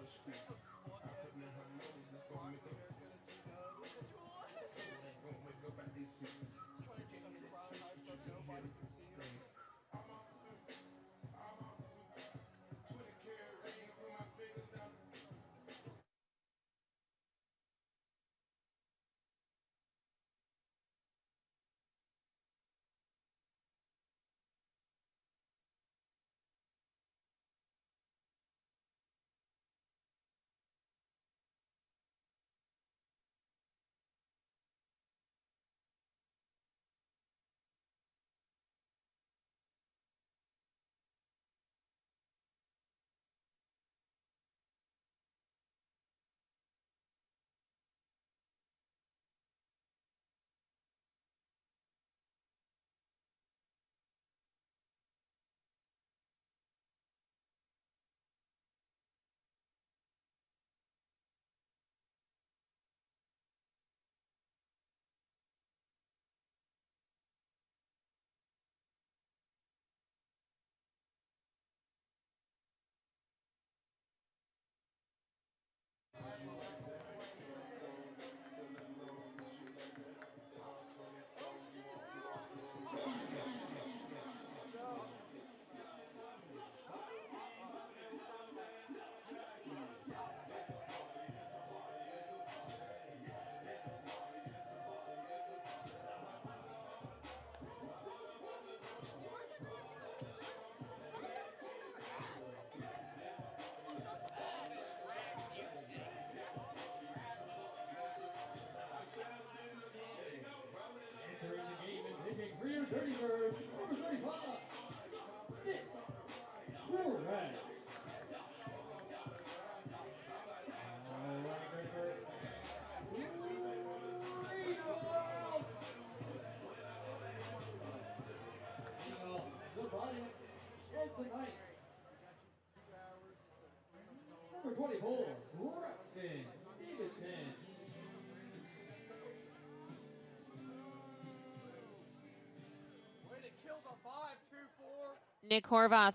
Nick Horvath,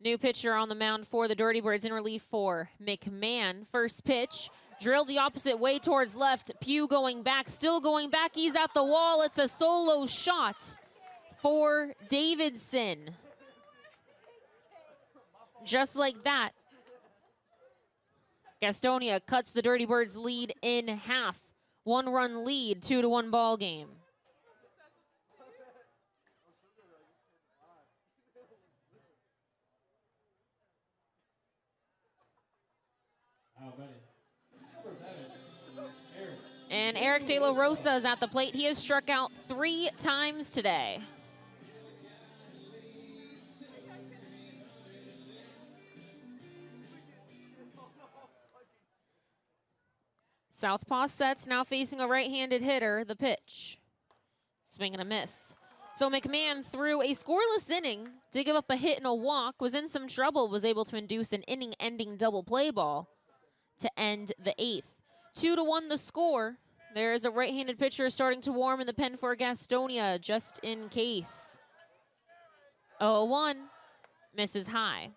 new pitcher on the mound for the Dirty Birds in relief for McMahon. First pitch, drilled the opposite way towards left. Pugh going back, still going back. He's at the wall. It's a solo shot for Davidson. Just like that, Gastonia cuts the Dirty Birds lead in half. 1-run lead, 2-1 ball game. And Eric De La Rosa is at the plate. He has struck out 3 times today. Southpaw sets, now facing a right-handed hitter. The pitch. Swing and a miss. So McMahon threw a scoreless inning to give up a hit and a walk, was in some trouble, was able to induce an inning-ending double play ball to end the 8th. 2-1 the score. There is a right-handed pitcher starting to warm in the pen for Gastonia, just in case. 0-1, misses high.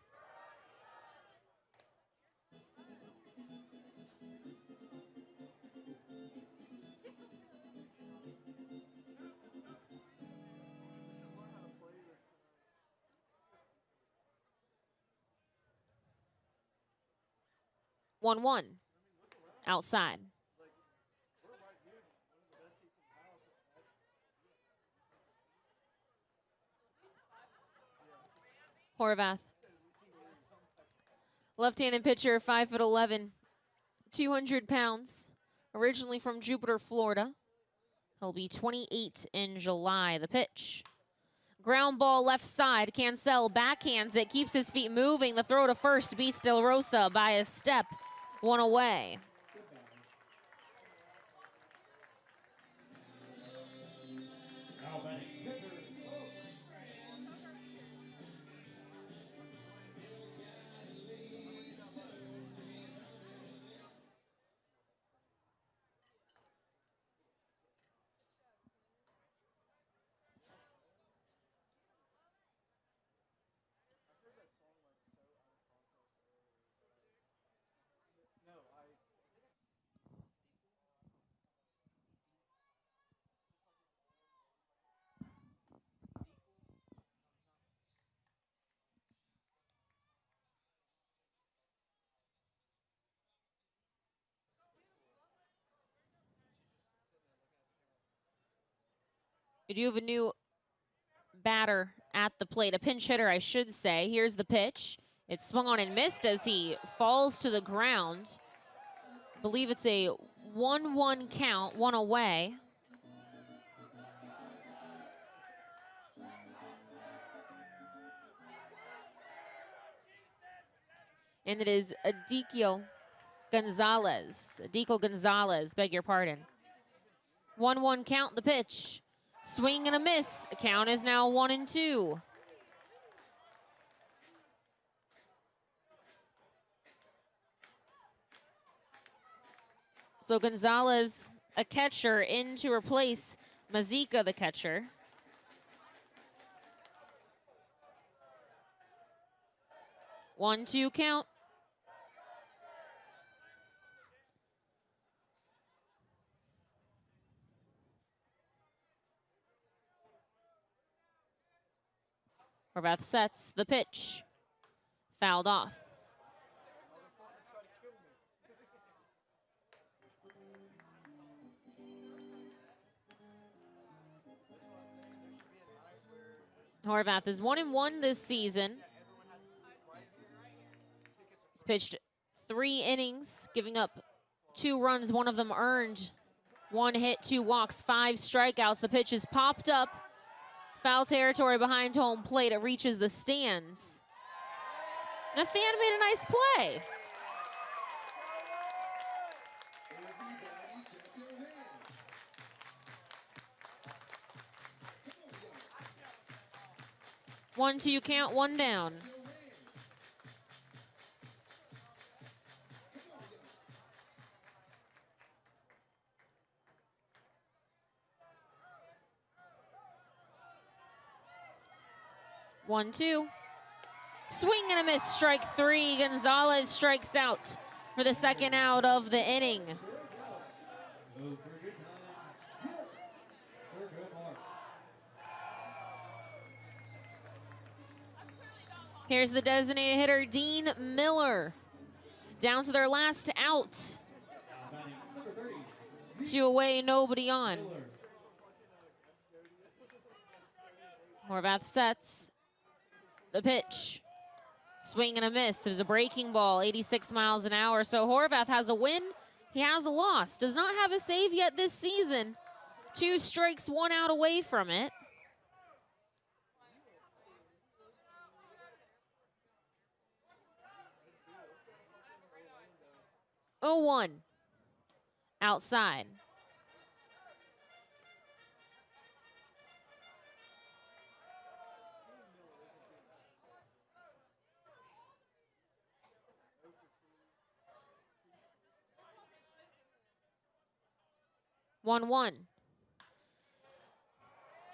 One outside. Horvath. Left-handed pitcher, 5'11", 200 pounds. Originally from Jupiter, Florida. He'll be 28 in July. The pitch. Ground ball left side. Canel backhands it, keeps his feet moving. The throw to first beats De La Rosa by a step. 1 away. We do have a new batter at the plate, a pinch hitter, I should say. Here's the pitch. It's swung on and missed as he falls to the ground. I believe it's a 1-1 count, 1 away. And it is Adico Gonzalez, beg your pardon. 1-1 count, the pitch. Swing and a miss. Count is now 1-2. So Gonzalez, a catcher, in to replace Mazika, the catcher. One-two count. Horvath sets the pitch. Fouled off. Horvath is 1-1 this season. He's pitched 3 innings, giving up 2 runs, 1 of them earned. 1 hit, 2 walks, 5 strikeouts. The pitch is popped up. Foul territory behind home plate. It reaches the stands. And a fan made a nice play. One-two count, 1 down. 1-2. Swing and a miss, strike 3. Gonzalez strikes out for the second out of the inning. Move for good times. For good mark. Here's the designated hitter, Dean Miller. Down to their last out. Batting number 30. 2 away, nobody on. Miller. Horvath sets the pitch. Swing and a miss. It was a breaking ball, 86 miles an hour. So Horvath has a win. He has a loss. Does not have a save yet this season. 2 strikes, 1 out away from it. Oh, 1 outside. One.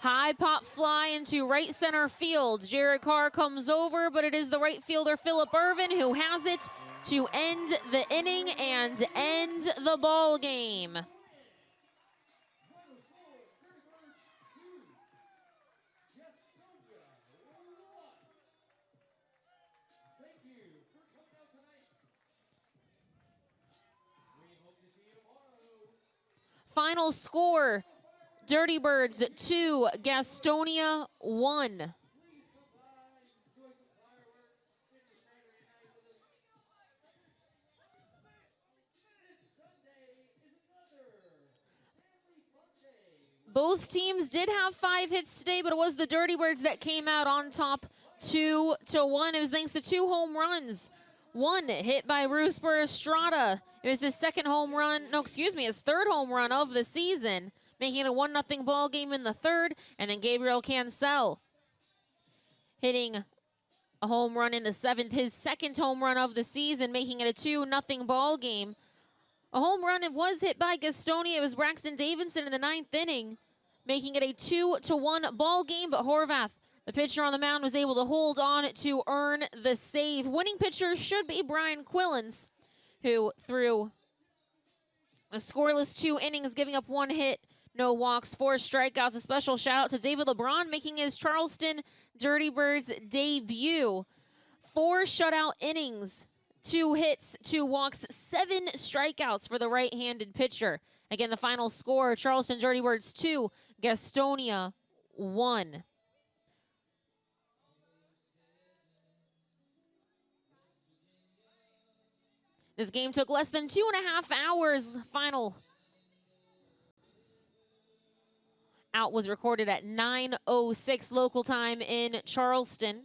High pop fly into right center field. Jared Carr comes over, but it is the right fielder, Phillip Ervin, who has it to end the inning and end the ball game. Final score, Dirty Birds 2. Gastonia 1. Thank you for coming out tonight. We hope to see you tomorrow. Final score, Dirty Birds 2, Gastonia 1. Please come by, enjoy some fireworks, spend your Saturday night with us. And Sunday is another family fun day. Both teams did have 5 hits today, but it was the Dirty Birds that came out on top 2-1. It was thanks to 2 home runs. 1 hit by Rooster Estrada. It was his his third home run of the season, making it a 1-0 ball game in the third. And then Gabriel Canel hitting a home run in the 7th, his second home run of the season, making it a 2-0 ball game. A home run was hit by Gastonia. It was Braxton Davidson in the 9th inning, making it a 2-1 ball game. But Horvath, the pitcher on the mound, was able to hold on to earn the save. Winning pitcher should be Brian Quillens, who threw a scoreless 2 innings, giving up 1 hit, no walks, 4 strikeouts. A special shout out to David LeBron, making his Charleston Dirty Birds debut. 4 shutout innings, 2 hits, 2 walks, 7 strikeouts for the right-handed pitcher. Again, the final score, Charleston Dirty Birds 2, Gastonia 1. This game took less than 2.5 hours. Final out was recorded at 9:06 local time in Charleston.